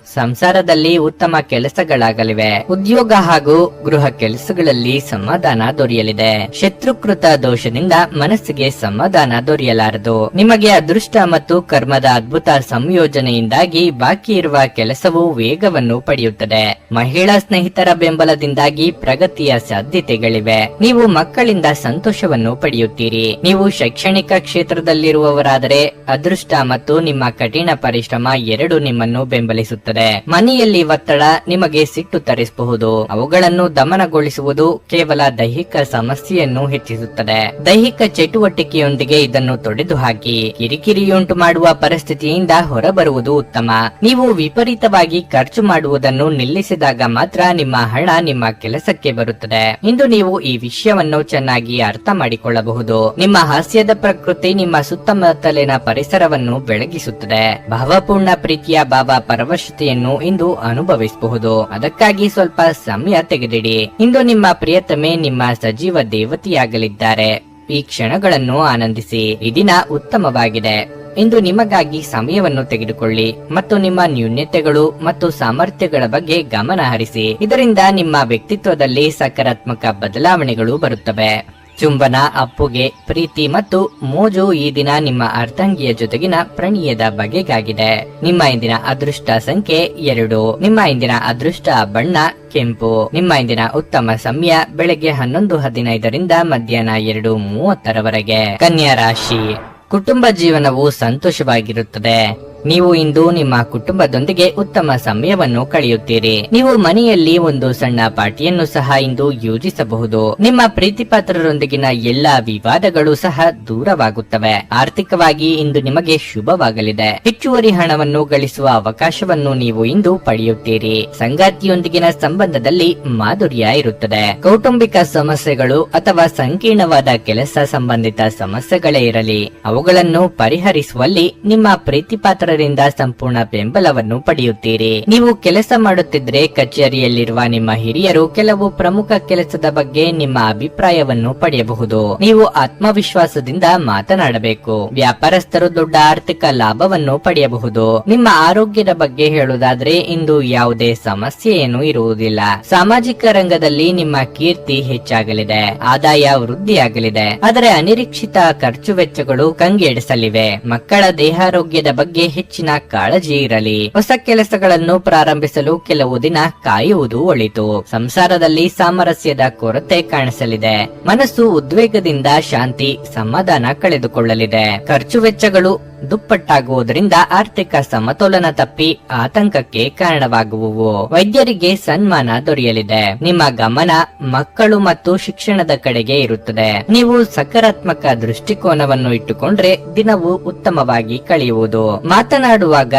ಸಂಸಾರದಲ್ಲಿ ಉತ್ತಮ ಕೆಲಸಗಳಾಗಲಿವೆ. ಉದ್ಯೋಗ ಹಾಗೂ ಗೃಹ ಕೆಲಸಗಳಲ್ಲಿ ಸಮಾಧಾನ ದೊರೆಯಲಿದೆ. ಶತ್ರುಕೃತ ದೋಷದಿಂದ ಮನಸ್ಸಿಗೆ ಸಮಾಧಾನ ದೊರೆಯಲಾರದು. ನಿಮಗೆ ಅದೃಷ್ಟ ಮತ್ತು ಕರ್ಮದ ಅದ್ಭುತ ಸಂಯೋಜನೆಯಿಂದಾಗಿ ಬಾಕಿ ಇರುವ ಕೆಲಸವು ವೇಗವನ್ನು ಪಡೆಯುತ್ತದೆ. ಮಹಿಳಾ ಸ್ನೇಹಿತರ ಬೆಂಬಲದಿಂದಾಗಿ ಪ್ರಗತಿಯ ಸಾಧ್ಯತೆಗಳಿವೆ. ನೀವು ಮಕ್ಕಳಿಂದ ಸಂತೋಷವನ್ನು ಪಡೆಯುತ್ತೀರಿ. ನೀವು ಶೈಕ್ಷಣಿಕ ಕ್ಷೇತ್ರದಲ್ಲಿರುವವರಾದರೆ ಅದೃಷ್ಟ ಮತ್ತು ನಿಮ್ಮ ಕಠಿಣ ಪರಿಶ್ರಮ ಎರಡೂ ನಿಮ್ಮನ್ನು ಬೆಂಬಲಿಸುತ್ತದೆ. ಮನೆಯಲ್ಲಿ ಒತ್ತಡ ನಿಮಗೆ ಸಿಟ್ಟು ತರಿಸಬಹುದು. ಅವುಗಳನ್ನು ದಮನಗೊಳಿಸುವುದು ಕೇವಲ ದೈಹಿಕ ಸಮಸ್ಯೆಯನ್ನು ಹೆಚ್ಚಿಸುತ್ತದೆ. ದೈಹಿಕ ಚಟುವಟಿಕೆಯೊಂದಿಗೆ ಇದನ್ನು ತೊಡೆದು ಹಾಕಿ ಕಿರಿಕಿರಿಯುಂಟು ಮಾಡುವ ಪರಿಸ್ಥಿತಿಯಿಂದ ಹೊರಬರುವುದು ಉತ್ತಮ. ನೀವು ವಿಪರೀತವಾಗಿ ಖರ್ಚು ಮಾಡುವುದನ್ನು ನಿಲ್ಲಿಸಿದಾಗ ಮಾತ್ರ ನಿಮ್ಮ ಹಣ ನಿಮ್ಮ ಕೆಲಸಕ್ಕೆ ಬರುತ್ತದೆ. ಇಂದು ನೀವು ಈ ವಿಷಯವನ್ನು ಚೆನ್ನಾಗಿ ಅರ್ಥ ಮಾಡಿಕೊಳ್ಳಬಹುದು. ನಿಮ್ಮ ಹಾಸ್ಯದ ಪ್ರಕೃತಿ ನಿಮ್ಮ ಸುತ್ತಮುತ್ತಲಿನ ಪರಿಸರವನ್ನು ಬೆಳಗಿಸುತ್ತದೆ. ಭಾವಪೂರ್ಣ ಪ್ರೀತಿಯ ಭಾವ ಪರವಶತೆಯನ್ನು ಇಂದು ಅನುಭವಿಸಬಹುದು. ಅದಕ್ಕಾಗಿ ಸ್ವಲ್ಪ ಸಮಯ ತೆಗೆದಿಡಿ. ಇಂದು ನಿಮ್ಮ ಪ್ರಿಯತಮೆ ನಿಮ್ಮ ಸಜೀವ ದೇವತೆಯಾಗಲಿದ್ದಾರೆ. ಈ ಕ್ಷಣಗಳನ್ನು ಆನಂದಿಸಿ. ಈ ದಿನ ಉತ್ತಮವಾಗಿದೆ. ಇಂದು ನಿಮಗಾಗಿ ಸಮಯವನ್ನು ತೆಗೆದುಕೊಳ್ಳಿ ಮತ್ತು ನಿಮ್ಮ ನ್ಯೂನ್ಯತೆಗಳು ಮತ್ತು ಸಾಮರ್ಥ್ಯಗಳ ಬಗ್ಗೆ ಗಮನ ಹರಿಸಿ. ಇದರಿಂದ ನಿಮ್ಮ ವ್ಯಕ್ತಿತ್ವದಲ್ಲಿ ಸಕಾರಾತ್ಮಕ ಬದಲಾವಣೆಗಳು ಬರುತ್ತವೆ. ಚುಂಬನ, ಅಪ್ಪುಗೆ, ಪ್ರೀತಿ ಮತ್ತು ಮೋಜು ಈ ದಿನ ನಿಮ್ಮ ಅರ್ಧಾಂಗಿಯ ಜೊತೆಗಿನ ಪ್ರಣಯದ ಬಗೆಗಾಗಿದೆ. ನಿಮ್ಮ ಇಂದಿನ ಅದೃಷ್ಟ ಸಂಖ್ಯೆ 2. ನಿಮ್ಮ ಇಂದಿನ ಅದೃಷ್ಟ ಬಣ್ಣ ಕೆಂಪು. ನಿಮ್ಮ ಇಂದಿನ ಉತ್ತಮ ಸಮಯ ಬೆಳಗ್ಗೆ 11:15 ಮಧ್ಯಾಹ್ನ 2:30 ಕನ್ಯಾ ರಾಶಿ. ಕುಟುಂಬ ಜೀವನವು ಸಂತೋಷವಾಗಿರುತ್ತದೆ. ನೀವು ಇಂದು ನಿಮ್ಮ ಕುಟುಂಬದೊಂದಿಗೆ ಉತ್ತಮ ಸಮಯವನ್ನು ಕಳೆಯುತ್ತೀರಿ. ನೀವು ಮನೆಯಲ್ಲಿ ಒಂದು ಸಣ್ಣ ಪಾರ್ಟಿಯನ್ನು ಸಹ ಇಂದು ಯೋಜಿಸಬಹುದು. ನಿಮ್ಮ ಪ್ರೀತಿಪಾತ್ರರೊಂದಿಗಿನ ಎಲ್ಲಾ ವಿವಾದಗಳು ಸಹ ದೂರವಾಗುತ್ತವೆ. ಆರ್ಥಿಕವಾಗಿ ಇಂದು ನಿಮಗೆ ಶುಭವಾಗಲಿದೆ. ಹೆಚ್ಚುವರಿ ಹಣವನ್ನು ಗಳಿಸುವ ಅವಕಾಶವನ್ನು ನೀವು ಇಂದು ಪಡೆಯುತ್ತೀರಿ. ಸಂಗಾತಿಯೊಂದಿಗಿನ ಸಂಬಂಧದಲ್ಲಿ ಮಾಧುರ್ಯ ಇರುತ್ತದೆ. ಕೌಟುಂಬಿಕ ಸಮಸ್ಯೆಗಳು ಅಥವಾ ಸಂಕೀರ್ಣವಾದ ಕೆಲಸ ಸಂಬಂಧಿತ ಸಮಸ್ಯೆಗಳೇ ಇರಲಿ, ಅವುಗಳನ್ನು ಪರಿಹರಿಸುವಲ್ಲಿ ನಿಮ್ಮ ಪ್ರೀತಿಪಾತ್ರ ಸಂಪೂರ್ಣ ಬೆಂಬಲವನ್ನು ಪಡೆಯುತ್ತೀರಿ. ನೀವು ಕೆಲಸ ಮಾಡುತ್ತಿದ್ರೆ ಕಚೇರಿಯಲ್ಲಿರುವ ನಿಮ್ಮ ಹಿರಿಯರು ಕೆಲವು ಪ್ರಮುಖ ಕೆಲಸದ ಬಗ್ಗೆ ನಿಮ್ಮ ಅಭಿಪ್ರಾಯವನ್ನು ಪಡೆಯಬಹುದು. ನೀವು ಆತ್ಮವಿಶ್ವಾಸದಿಂದ ಮಾತನಾಡಬೇಕು. ವ್ಯಾಪಾರಸ್ಥರು ದೊಡ್ಡ ಆರ್ಥಿಕ ಲಾಭವನ್ನು ಪಡೆಯಬಹುದು. ನಿಮ್ಮ ಆರೋಗ್ಯದ ಬಗ್ಗೆ ಹೇಳುವುದಾದ್ರೆ ಇಂದು ಯಾವುದೇ ಸಮಸ್ಯೆ ಏನೂ ಇರುವುದಿಲ್ಲ. ಸಾಮಾಜಿಕ ರಂಗದಲ್ಲಿ ನಿಮ್ಮ ಕೀರ್ತಿ ಹೆಚ್ಚಾಗಲಿದೆ. ಆದಾಯ ವೃದ್ಧಿಯಾಗಲಿದೆ. ಆದರೆ ಅನಿರೀಕ್ಷಿತ ಖರ್ಚು ವೆಚ್ಚಗಳು ಕಂಗೆಡಿಸಲಿವೆ. ಮಕ್ಕಳ ದೇಹಾರೋಗ್ಯದ ಬಗ್ಗೆ ಹೆಚ್ಚಿನ ಕಾಳಜಿ ಇರಲಿ. ಹೊಸ ಕೆಲಸಗಳನ್ನು ಪ್ರಾರಂಭಿಸಲು ಕೆಲವು ದಿನ ಕಾಯುವುದು ಒಳಿತು. ಸಂಸಾರದಲ್ಲಿ ಸಾಮರಸ್ಯದ ಕೊರತೆ ಕಾಣಿಸಲಿದೆ. ಮನಸ್ಸು ಉದ್ವೇಗದಿಂದ ಶಾಂತಿ ಸಮಾಧಾನ ಕಳೆದುಕೊಳ್ಳಲಿದೆ. ಖರ್ಚು ವೆಚ್ಚಗಳು ದುಪ್ಪಟ್ಟಾಗುವುದರಿಂದ ಆರ್ಥಿಕ ಸಮತೋಲನ ತಪ್ಪಿ ಆತಂಕಕ್ಕೆ ಕಾರಣವಾಗುವುವು. ವೈದ್ಯರಿಗೆ ಸನ್ಮಾನ ದೊರೆಯಲಿದೆ. ನಿಮ್ಮ ಗಮನ ಮಕ್ಕಳು ಮತ್ತು ಶಿಕ್ಷಣದ ಕಡೆಗೆ ಇರುತ್ತದೆ. ನೀವು ಸಕಾರಾತ್ಮಕ ದೃಷ್ಟಿಕೋನವನ್ನು ಇಟ್ಟುಕೊಂಡ್ರೆ ದಿನವು ಉತ್ತಮವಾಗಿ ಕಳೆಯುವುದು. ಮಾತನಾಡುವಾಗ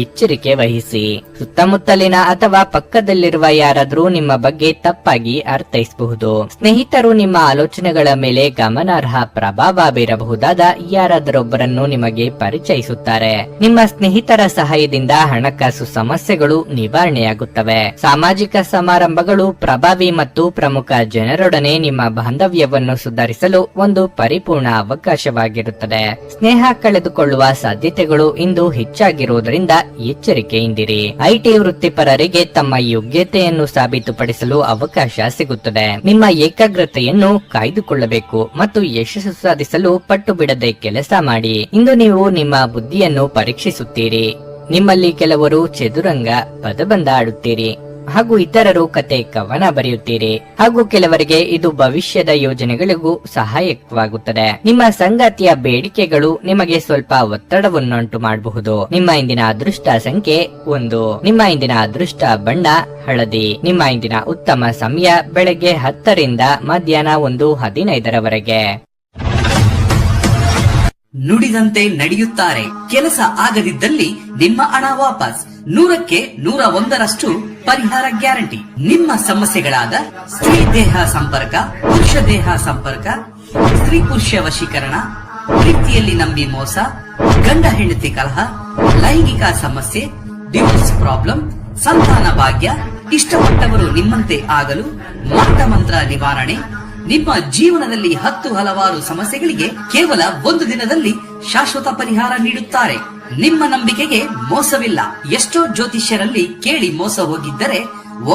ಎಚ್ಚರಿಕೆ ವಹಿಸಿ. ಸುತ್ತಮುತ್ತಲಿನ ಅಥವಾ ಪಕ್ಕದಲ್ಲಿರುವ ಯಾರಾದ್ರೂ ನಿಮ್ಮ ಬಗ್ಗೆ ತಪ್ಪಾಗಿ ಅರ್ಥೈಸಬಹುದು. ಸ್ನೇಹಿತರು ನಿಮ್ಮ ಆಲೋಚನೆಗಳ ಮೇಲೆ ಗಮನಾರ್ಹ ಪ್ರಭಾವ ಬೀರಬಹುದಾದ ಯಾರಾದರೊಬ್ಬರನ್ನು ನಿಮಗೆ ಪರಿಚಯಿಸುತ್ತಾರೆ. ನಿಮ್ಮ ಸ್ನೇಹಿತರ ಸಹಾಯದಿಂದ ಹಣಕಾಸು ಸಮಸ್ಯೆಗಳು ನಿವಾರಣೆಯಾಗುತ್ತವೆ. ಸಾಮಾಜಿಕ ಸಮಾರಂಭಗಳು ಪ್ರಭಾವಿ ಮತ್ತು ಪ್ರಮುಖ ಜನರೊಡನೆ ನಿಮ್ಮ ಬಾಂಧವ್ಯವನ್ನು ಸುಧಾರಿಸಲು ಒಂದು ಪರಿಪೂರ್ಣ ಅವಕಾಶವಾಗಿರುತ್ತದೆ. ಸ್ನೇಹ ಕಳೆದುಕೊಳ್ಳುವ ಸಾಧ್ಯತೆಗಳು ಇಂದು ಹೆಚ್ಚಾಗಿರುವುದರಿಂದ ಎಚ್ಚರಿಕೆಯಿಂದಿರಿ. ಐಟಿ ವೃತ್ತಿಪರರಿಗೆ ತಮ್ಮ ಯೋಗ್ಯತೆಯನ್ನು ಸಾಬೀತುಪಡಿಸಲು ಅವಕಾಶ ಸಿಗುತ್ತದೆ. ನಿಮ್ಮ ಏಕಾಗ್ರತೆಯನ್ನು ಕಾಯ್ದುಕೊಳ್ಳಬೇಕು ಮತ್ತು ಯಶಸ್ಸು ಸಾಧಿಸಲು ಪಟ್ಟು ಬಿಡದೆ ಕೆಲಸ ಮಾಡಿ. ಇಂದು ನೀವು ನಿಮ್ಮ ಬುದ್ಧಿಯನ್ನು ಪರೀಕ್ಷಿಸುತ್ತೀರಿ. ನಿಮ್ಮಲ್ಲಿ ಕೆಲವರು ಚದುರಂಗ ಪದಬಂಧ ಆಡುತ್ತೀರಿ ಹಾಗೂ ಇತರರು ಕತೆ ಕವನ ಬರೆಯುತ್ತೀರಿ ಹಾಗೂ ಕೆಲವರಿಗೆ ಇದು ಭವಿಷ್ಯದ ಯೋಜನೆಗಳಿಗೂ ಸಹಾಯಕವಾಗುತ್ತದೆ. ನಿಮ್ಮ ಸಂಗಾತಿಯ ಬೇಡಿಕೆಗಳು ನಿಮಗೆ ಸ್ವಲ್ಪ ಒತ್ತಡವನ್ನುಂಟು ಮಾಡಬಹುದು. ನಿಮ್ಮ ಇಂದಿನ ಅದೃಷ್ಟ ಸಂಖ್ಯೆ 1. ನಿಮ್ಮ ಇಂದಿನ ಅದೃಷ್ಟ ಬಣ್ಣ ಹಳದಿ. ನಿಮ್ಮ ಇಂದಿನ ಉತ್ತಮ ಸಮಯ ಬೆಳಗ್ಗೆ 10 ರಿಂದ ಮಧ್ಯಾಹ್ನ 1:15 ನುಡಿದಂತೆ ನಡೆಯುತ್ತಾರೆ. ಕೆಲಸ ಆಗದಿದ್ದಲ್ಲಿ ನಿಮ್ಮ ಹಣ ವಾಪಸ್. 100ಕ್ಕೆ 101ರಷ್ಟು ಪರಿಹಾರ ಗ್ಯಾರಂಟಿ. ನಿಮ್ಮ ಸಮಸ್ಯೆಗಳಾದ ಸ್ತ್ರೀ ದೇಹ ಸಂಪರ್ಕ, ಪುರುಷ ದೇಹ ಸಂಪರ್ಕ, ಸ್ತ್ರೀ ಪುರುಷ ವಶೀಕರಣ, ಪ್ರೀತಿಯಲ್ಲಿ ನಂಬಿ ಮೋಸ, ಗಂಡ ಹೆಂಡತಿ ಕಲಹ, ಲೈಂಗಿಕ ಸಮಸ್ಯೆ, ಡಿವೋರ್ಸ್ ಪ್ರಾಬ್ಲಮ್, ಸಂತಾನ ಭಾಗ್ಯ, ಇಷ್ಟಪಟ್ಟವರು ನಿಮ್ಮಂತೆ ಆಗಲು ಮಾಟ ಮಂತ್ರ ನಿವಾರಣೆ. ನಿಮ್ಮ ಜೀವನದಲ್ಲಿ 10 ಹಲವಾರು ಸಮಸ್ಯೆಗಳಿಗೆ ಕೇವಲ 1 ದಿನದಲ್ಲಿ ಶಾಶ್ವತ ಪರಿಹಾರ ನೀಡುತ್ತಾರೆ. ನಿಮ್ಮ ನಂಬಿಕೆಗೆ ಮೋಸವಿಲ್ಲ. ಎಷ್ಟೋ ಜ್ಯೋತಿಷ್ಯರಲ್ಲಿ ಕೇಳಿ ಮೋಸ ಹೋಗಿದ್ದರೆ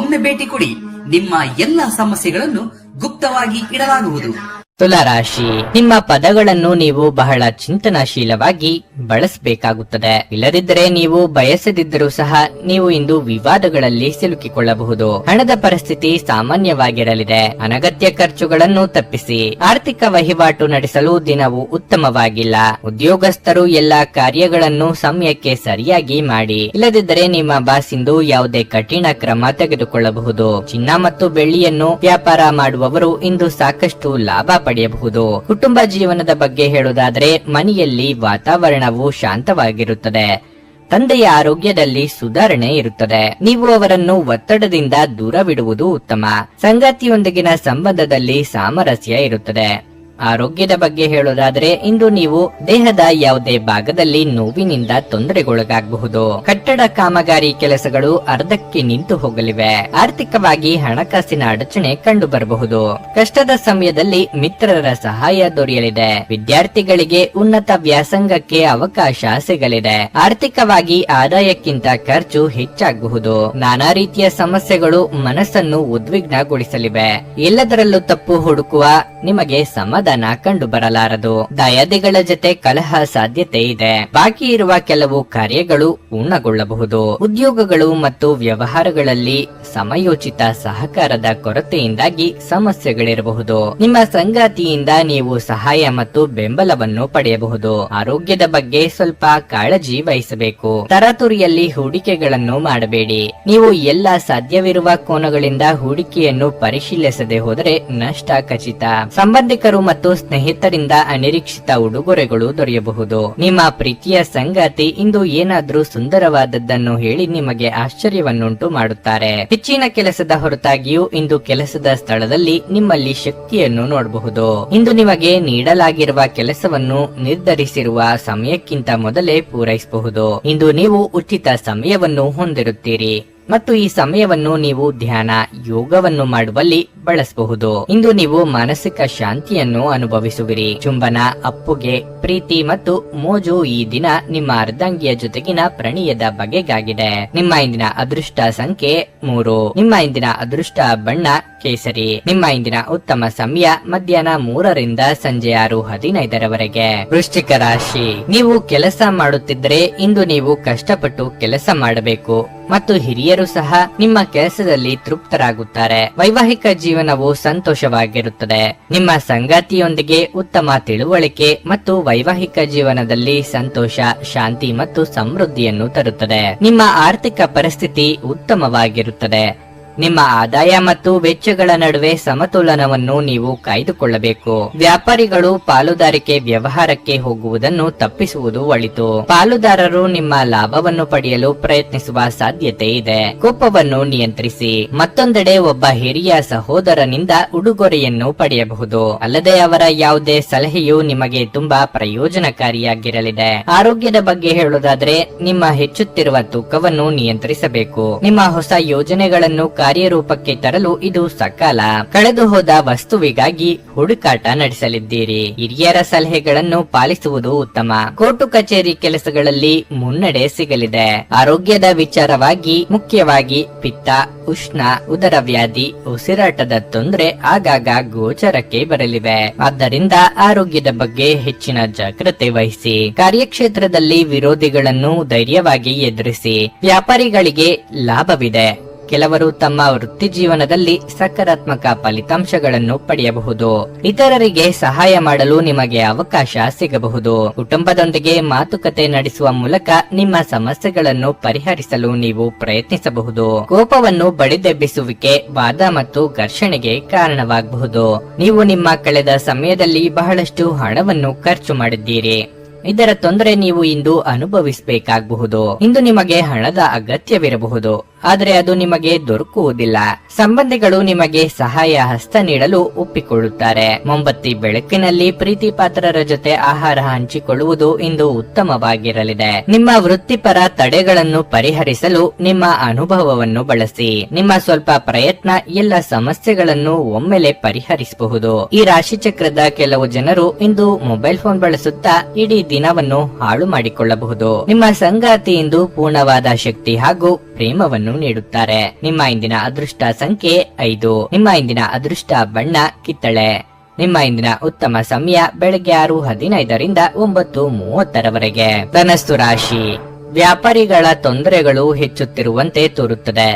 ಒಮ್ಮೆ ಭೇಟಿ ಕೊಡಿ. ನಿಮ್ಮ ಎಲ್ಲ ಸಮಸ್ಯೆಗಳನ್ನು ಗುಪ್ತವಾಗಿ ಇಡಲಾಗುವುದು. ತುಲಾರಾಶಿ, ನಿಮ್ಮ ಪದಗಳನ್ನು ನೀವು ಬಹಳ ಚಿಂತನಾಶೀಲವಾಗಿ ಬಳಸಬೇಕಾಗುತ್ತದೆ. ಇಲ್ಲದಿದ್ದರೆ ನೀವು ಬಯಸದಿದ್ದರೂ ಸಹ ನೀವು ಇಂದು ವಿವಾದಗಳಲ್ಲಿ ಸಿಲುಕಿಕೊಳ್ಳಬಹುದು. ಹಣದ ಪರಿಸ್ಥಿತಿ ಸಾಮಾನ್ಯವಾಗಿರಲಿದೆ. ಅನಗತ್ಯ ಖರ್ಚುಗಳನ್ನು ತಪ್ಪಿಸಿ. ಆರ್ಥಿಕ ವಹಿವಾಟು ನಡೆಸಲು ದಿನವು ಉತ್ತಮವಾಗಿಲ್ಲ. ಉದ್ಯೋಗಸ್ಥರು ಎಲ್ಲಾ ಕಾರ್ಯಗಳನ್ನು ಸಮಯಕ್ಕೆ ಸರಿಯಾಗಿ ಮಾಡಿ. ಇಲ್ಲದಿದ್ದರೆ ನಿಮ್ಮ ಬಾಸ್ ಇಂದು ಯಾವುದೇ ಕಠಿಣ ಕ್ರಮ ತೆಗೆದುಕೊಳ್ಳಬಹುದು. ಚಿನ್ನ ಮತ್ತು ಬೆಳ್ಳಿಯನ್ನು ವ್ಯಾಪಾರ ಮಾಡುವವರು ಇಂದು ಸಾಕಷ್ಟು ಲಾಭ ಪಡೆಯಬಹುದು. ಕುಟುಂಬ ಜೀವನದ ಬಗ್ಗೆ ಹೇಳುವುದಾದರೆ ಮನೆಯಲ್ಲಿ ವಾತಾವರಣವು ಶಾಂತವಾಗಿರುತ್ತದೆ. ತಂದೆಯ ಆರೋಗ್ಯದಲ್ಲಿ ಸುಧಾರಣೆ ಇರುತ್ತದೆ. ನೀವು ಅವರನ್ನು ಒತ್ತಡದಿಂದ ದೂರವಿಡುವುದು ಉತ್ತಮ. ಸಂಗಾತಿಯೊಂದಿಗಿನ ಸಂಬಂಧದಲ್ಲಿ ಸಾಮರಸ್ಯ ಇರುತ್ತದೆ. ಆರೋಗ್ಯದ ಬಗ್ಗೆ ಹೇಳೋದಾದ್ರೆ ಇಂದು ನೀವು ದೇಹದ ಯಾವುದೇ ಭಾಗದಲ್ಲಿ ನೋವಿನಿಂದ ತೊಂದರೆಗೊಳಗಾಗಬಹುದು. ಕಟ್ಟಡ ಕಾಮಗಾರಿ ಕೆಲಸಗಳು ಅರ್ಧಕ್ಕೆ ನಿಂತು ಹೋಗಲಿವೆ. ಆರ್ಥಿಕವಾಗಿ ಹಣಕಾಸಿನ ಅಡಚಣೆ ಕಂಡು ಬರಬಹುದು. ಕಷ್ಟದ ಸಮಯದಲ್ಲಿ ಮಿತ್ರರ ಸಹಾಯ ದೊರೆಯಲಿದೆ. ವಿದ್ಯಾರ್ಥಿಗಳಿಗೆ ಉನ್ನತ ವ್ಯಾಸಂಗಕ್ಕೆ ಅವಕಾಶ ಸಿಗಲಿದೆ. ಆರ್ಥಿಕವಾಗಿ ಆದಾಯಕ್ಕಿಂತ ಖರ್ಚು ಹೆಚ್ಚಾಗಬಹುದು. ನಾನಾ ರೀತಿಯ ಸಮಸ್ಯೆಗಳು ಮನಸ್ಸನ್ನು ಉದ್ವಿಗ್ನಗೊಳಿಸಲಿವೆ. ಎಲ್ಲದರಲ್ಲೂ ತಪ್ಪು ಹುಡುಕುವ ನಿಮಗೆ ಸಮಾಧಾನ ಕಂಡು ಬರಲಾರದು. ದಯಾದಿಗಳ ಜೊತೆ ಕಲಹ ಸಾಧ್ಯತೆ ಇದೆ. ಬಾಕಿ ಇರುವ ಕೆಲವು ಕಾರ್ಯಗಳು ಪೂರ್ಣಗೊಳ್ಳಬಹುದು. ಉದ್ಯೋಗಗಳು ಮತ್ತು ವ್ಯವಹಾರಗಳಲ್ಲಿ ಸಮಯೋಚಿತ ಸಹಕಾರದ ಕೊರತೆಯಿಂದಾಗಿ ಸಮಸ್ಯೆಗಳಿರಬಹುದು. ನಿಮ್ಮ ಸಂಗಾತಿಯಿಂದ ನೀವು ಸಹಾಯ ಮತ್ತು ಬೆಂಬಲವನ್ನು ಪಡೆಯಬಹುದು. ಆರೋಗ್ಯದ ಬಗ್ಗೆ ಸ್ವಲ್ಪ ಕಾಳಜಿ ವಹಿಸಬೇಕು. ತರಾತುರಿಯಲ್ಲಿ ಹೂಡಿಕೆಗಳನ್ನು ಮಾಡಬೇಡಿ. ನೀವು ಎಲ್ಲ ಸಾಧ್ಯವಿರುವ ಕೋನಗಳಿಂದ ಹೂಡಿಕೆಯನ್ನು ಪರಿಶೀಲಿಸದೆ ಹೋದರೆ ನಷ್ಟ ಖಚಿತ. ಸಂಬಂಧಿಕರು ಮತ್ತು ಸ್ನೇಹಿತರಿಂದ ಅನಿರೀಕ್ಷಿತ ಉಡುಗೊರೆಗಳು ದೊರೆಯಬಹುದು. ನಿಮ್ಮ ಪ್ರೀತಿಯ ಸಂಗಾತಿ ಇಂದು ಏನಾದ್ರೂ ಸುಂದರವಾದದ್ದನ್ನು ಹೇಳಿ ನಿಮಗೆ ಆಶ್ಚರ್ಯವನ್ನುಂಟು ಮಾಡುತ್ತಾರೆ. ಹೆಚ್ಚಿನ ಕೆಲಸದ ಹೊರತಾಗಿಯೂ ಇಂದು ಕೆಲಸದ ಸ್ಥಳದಲ್ಲಿ ನಿಮ್ಮಲ್ಲಿ ಶಕ್ತಿಯನ್ನು ನೋಡಬಹುದು. ಇಂದು ನಿಮಗೆ ನೀಡಲಾಗಿರುವ ಕೆಲಸವನ್ನು ನಿರ್ಧರಿಸಿರುವ ಸಮಯಕ್ಕಿಂತ ಮೊದಲೇ ಪೂರೈಸಬಹುದು. ಇಂದು ನೀವು ಉಚಿತ ಸಮಯವನ್ನು ಹೊಂದಿರುತ್ತೀರಿ ಮತ್ತು ಈ ಸಮಯವನ್ನು ನೀವು ಧ್ಯಾನ, ಯೋಗವನ್ನು ಮಾಡುವಲ್ಲಿ ಬಳಸಬಹುದು. ಇಂದು ನೀವು ಮಾನಸಿಕ ಶಾಂತಿಯನ್ನು ಅನುಭವಿಸುವಿರಿ. ಚುಂಬನ, ಅಪ್ಪುಗೆ, ಪ್ರೀತಿ ಮತ್ತು ಮೋಜು ಈ ದಿನ ನಿಮ್ಮ ಅರ್ಧಾಂಗಿಯ ಜೊತೆಗಿನ ಪ್ರಣಯದ ಬಗೆಗಾಗಿದೆ. ನಿಮ್ಮ ಇಂದಿನ ಅದೃಷ್ಟ ಸಂಖ್ಯೆ 3. ನಿಮ್ಮ ಇಂದಿನ ಅದೃಷ್ಟ ಬಣ್ಣ ಕೇಸರಿ. ನಿಮ್ಮ ಇಂದಿನ ಉತ್ತಮ ಸಮಯ ಮಧ್ಯಾಹ್ನ 3 ರಿಂದ ಸಂಜೆ 6:15 ವೃಶ್ಚಿಕ ರಾಶಿ, ನೀವು ಕೆಲಸ ಮಾಡುತ್ತಿದ್ದರೆ ಇಂದು ನೀವು ಕಷ್ಟಪಟ್ಟು ಕೆಲಸ ಮಾಡಬೇಕು ಮತ್ತು ಹಿರಿಯರ ಹಿರಿಯರು ಸಹ ನಿಮ್ಮ ಕೆಲಸದಲ್ಲಿ ತೃಪ್ತರಾಗುತ್ತಾರೆ. ವೈವಾಹಿಕ ಜೀವನವು ಸಂತೋಷವಾಗಿರುತ್ತದೆ. ನಿಮ್ಮ ಸಂಗಾತಿಯೊಂದಿಗೆ ಉತ್ತಮ ತಿಳುವಳಿಕೆ ಮತ್ತು ವೈವಾಹಿಕ ಜೀವನದಲ್ಲಿ ಸಂತೋಷ, ಶಾಂತಿ ಮತ್ತು ಸಮೃದ್ಧಿಯನ್ನು ತರುತ್ತದೆ. ನಿಮ್ಮ ಆರ್ಥಿಕ ಪರಿಸ್ಥಿತಿ ಉತ್ತಮವಾಗಿರುತ್ತದೆ. ನಿಮ್ಮ ಆದಾಯ ಮತ್ತು ವೆಚ್ಚಗಳ ನಡುವೆ ಸಮತೋಲನವನ್ನು ನೀವು ಕಾಯ್ದುಕೊಳ್ಳಬೇಕು. ವ್ಯಾಪಾರಿಗಳು ಪಾಲುದಾರಿಕೆ ವ್ಯವಹಾರಕ್ಕೆ ಹೋಗುವುದನ್ನು ತಪ್ಪಿಸುವುದು ಒಳಿತು. ಪಾಲುದಾರರು ನಿಮ್ಮ ಲಾಭವನ್ನು ಪಡೆಯಲು ಪ್ರಯತ್ನಿಸುವ ಸಾಧ್ಯತೆ ಇದೆ. ಕೋಪವನ್ನು ನಿಯಂತ್ರಿಸಿ. ಮತ್ತೊಂದೆಡೆ ಒಬ್ಬ ಹಿರಿಯ ಸಹೋದರನಿಂದ ಉಡುಗೊರೆಯನ್ನು ಪಡೆಯಬಹುದು. ಅಲ್ಲದೆ ಅವರ ಯಾವುದೇ ಸಲಹೆಯು ನಿಮಗೆ ತುಂಬಾ ಪ್ರಯೋಜನಕಾರಿಯಾಗಿರಲಿದೆ. ಆರೋಗ್ಯದ ಬಗ್ಗೆ ಹೇಳುವುದಾದ್ರೆ, ನಿಮ್ಮ ಹೆಚ್ಚುತ್ತಿರುವ ತೂಕವನ್ನು ನಿಯಂತ್ರಿಸಬೇಕು. ನಿಮ್ಮ ಹೊಸ ಯೋಜನೆಗಳನ್ನು ಕಾರ್ಯರೂಪಕ್ಕೆ ತರಲು ಇದು ಸಕಾಲ. ಕಳೆದು ಹೋದ ವಸ್ತುವಿಗಾಗಿ ಹುಡುಕಾಟ ನಡೆಸಲಿದ್ದೀರಿ. ಹಿರಿಯರ ಸಲಹೆಗಳನ್ನು ಪಾಲಿಸುವುದು ಉತ್ತಮ. ಕೋರ್ಟು ಕಚೇರಿ ಕೆಲಸಗಳಲ್ಲಿ ಮುನ್ನಡೆ ಸಿಗಲಿದೆ. ಆರೋಗ್ಯದ ವಿಚಾರವಾಗಿ ಮುಖ್ಯವಾಗಿ ಪಿತ್ತ, ಉಷ್ಣ, ಉದರ ವ್ಯಾಧಿ, ಉಸಿರಾಟದ ತೊಂದರೆ ಆಗಾಗ ಗೋಚರಕ್ಕೆ ಬರಲಿವೆ. ಆದ್ದರಿಂದ ಆರೋಗ್ಯದ ಬಗ್ಗೆ ಹೆಚ್ಚಿನ ಜಾಗ್ರತೆ ವಹಿಸಿ. ಕಾರ್ಯಕ್ಷೇತ್ರದಲ್ಲಿ ವಿರೋಧಿಗಳನ್ನು ಧೈರ್ಯವಾಗಿ ಎದುರಿಸಿ. ವ್ಯಾಪಾರಿಗಳಿಗೆ ಲಾಭವಿದೆ. ಕೆಲವರು ತಮ್ಮ ವೃತ್ತಿ ಜೀವನದಲ್ಲಿ ಸಕಾರಾತ್ಮಕ ಫಲಿತಾಂಶಗಳನ್ನು ಪಡೆಯಬಹುದು. ಇತರರಿಗೆ ಸಹಾಯ ಮಾಡಲು ನಿಮಗೆ ಅವಕಾಶ ಸಿಗಬಹುದು. ಕುಟುಂಬದೊಂದಿಗೆ ಮಾತುಕತೆ ನಡೆಸುವ ಮೂಲಕ ನಿಮ್ಮ ಸಮಸ್ಯೆಗಳನ್ನು ಪರಿಹರಿಸಲು ನೀವು ಪ್ರಯತ್ನಿಸಬಹುದು. ಕೋಪವನ್ನು ಬಡಿದೆಬ್ಬಿಸುವಿಕೆ, ವಾದ ಮತ್ತು ಘರ್ಷಣೆಗೆ ಕಾರಣವಾಗಬಹುದು. ನೀವು ನಿಮ್ಮ ಕಳೆದ ಸಮಯದಲ್ಲಿ ಬಹಳಷ್ಟು ಹಣವನ್ನು ಖರ್ಚು ಮಾಡಿದ್ದೀರಿ. ಇದರ ತೊಂದರೆ ನೀವು ಇಂದು ಅನುಭವಿಸಬೇಕಾಗಬಹುದು. ಇಂದು ನಿಮಗೆ ಹಣದ ಅಗತ್ಯವಿರಬಹುದು, ಆದರೆ ಅದು ನಿಮಗೆ ದೊರಕುವುದಿಲ್ಲ. ಸಂಬಂಧಿಗಳು ನಿಮಗೆ ಸಹಾಯ ಹಸ್ತ ನೀಡಲು ಒಪ್ಪಿಕೊಳ್ಳುತ್ತಾರೆ. ಮೊಂಬತ್ತಿ ಬೆಳಕಿನಲ್ಲಿ ಪ್ರೀತಿ ಪಾತ್ರರ ಜೊತೆ ಆಹಾರ ಹಂಚಿಕೊಳ್ಳುವುದು ಇಂದು ಉತ್ತಮವಾಗಿರಲಿದೆ. ನಿಮ್ಮ ವೃತ್ತಿಪರ ತಡೆಗಳನ್ನು ಪರಿಹರಿಸಲು ನಿಮ್ಮ ಅನುಭವವನ್ನು ಬಳಸಿ. ನಿಮ್ಮ ಸ್ವಲ್ಪ ಪ್ರಯತ್ನ ಎಲ್ಲ ಸಮಸ್ಯೆಗಳನ್ನು ಒಮ್ಮೆಲೆ ಪರಿಹರಿಸಬಹುದು. ಈ ರಾಶಿಚಕ್ರದ ಕೆಲವು ಜನರು ಇಂದು ಮೊಬೈಲ್ ಫೋನ್ ಬಳಸುತ್ತಾ ಇಡೀ ದಿನವನ್ನು ಹಾಳು ಮಾಡಿಕೊಳ್ಳಬಹುದು. ನಿಮ್ಮ ಸಂಗಾತಿ ಇಂದು ಪೂರ್ಣವಾದ ಶಕ್ತಿ ಹಾಗೂ ಪ್ರೇಮವನ್ನು ನೀಡುತ್ತಾರೆ. ನಿಮ್ಮ ಇಂದಿನ ಅದೃಷ್ಟ ಸಂಖ್ಯೆ 5. ನಿಮ್ಮ ಇಂದಿನ ಅದೃಷ್ಟ ಬಣ್ಣ ಕಿತ್ತಳೆ. ನಿಮ್ಮ ಇಂದಿನ ಉತ್ತಮ ಸಮಯ ಬೆಳಗ್ಗೆ 6:15ರಿಂದ 9:30ರವರೆಗೆ. ಧನಸ್ಸು ರಾಶಿ. ವ್ಯಾಪಾರಿಗಳ ತೊಂದರೆಗಳು ಹೆಚ್ಚುತ್ತಿರುವಂತೆ ತೋರುತ್ತದೆ.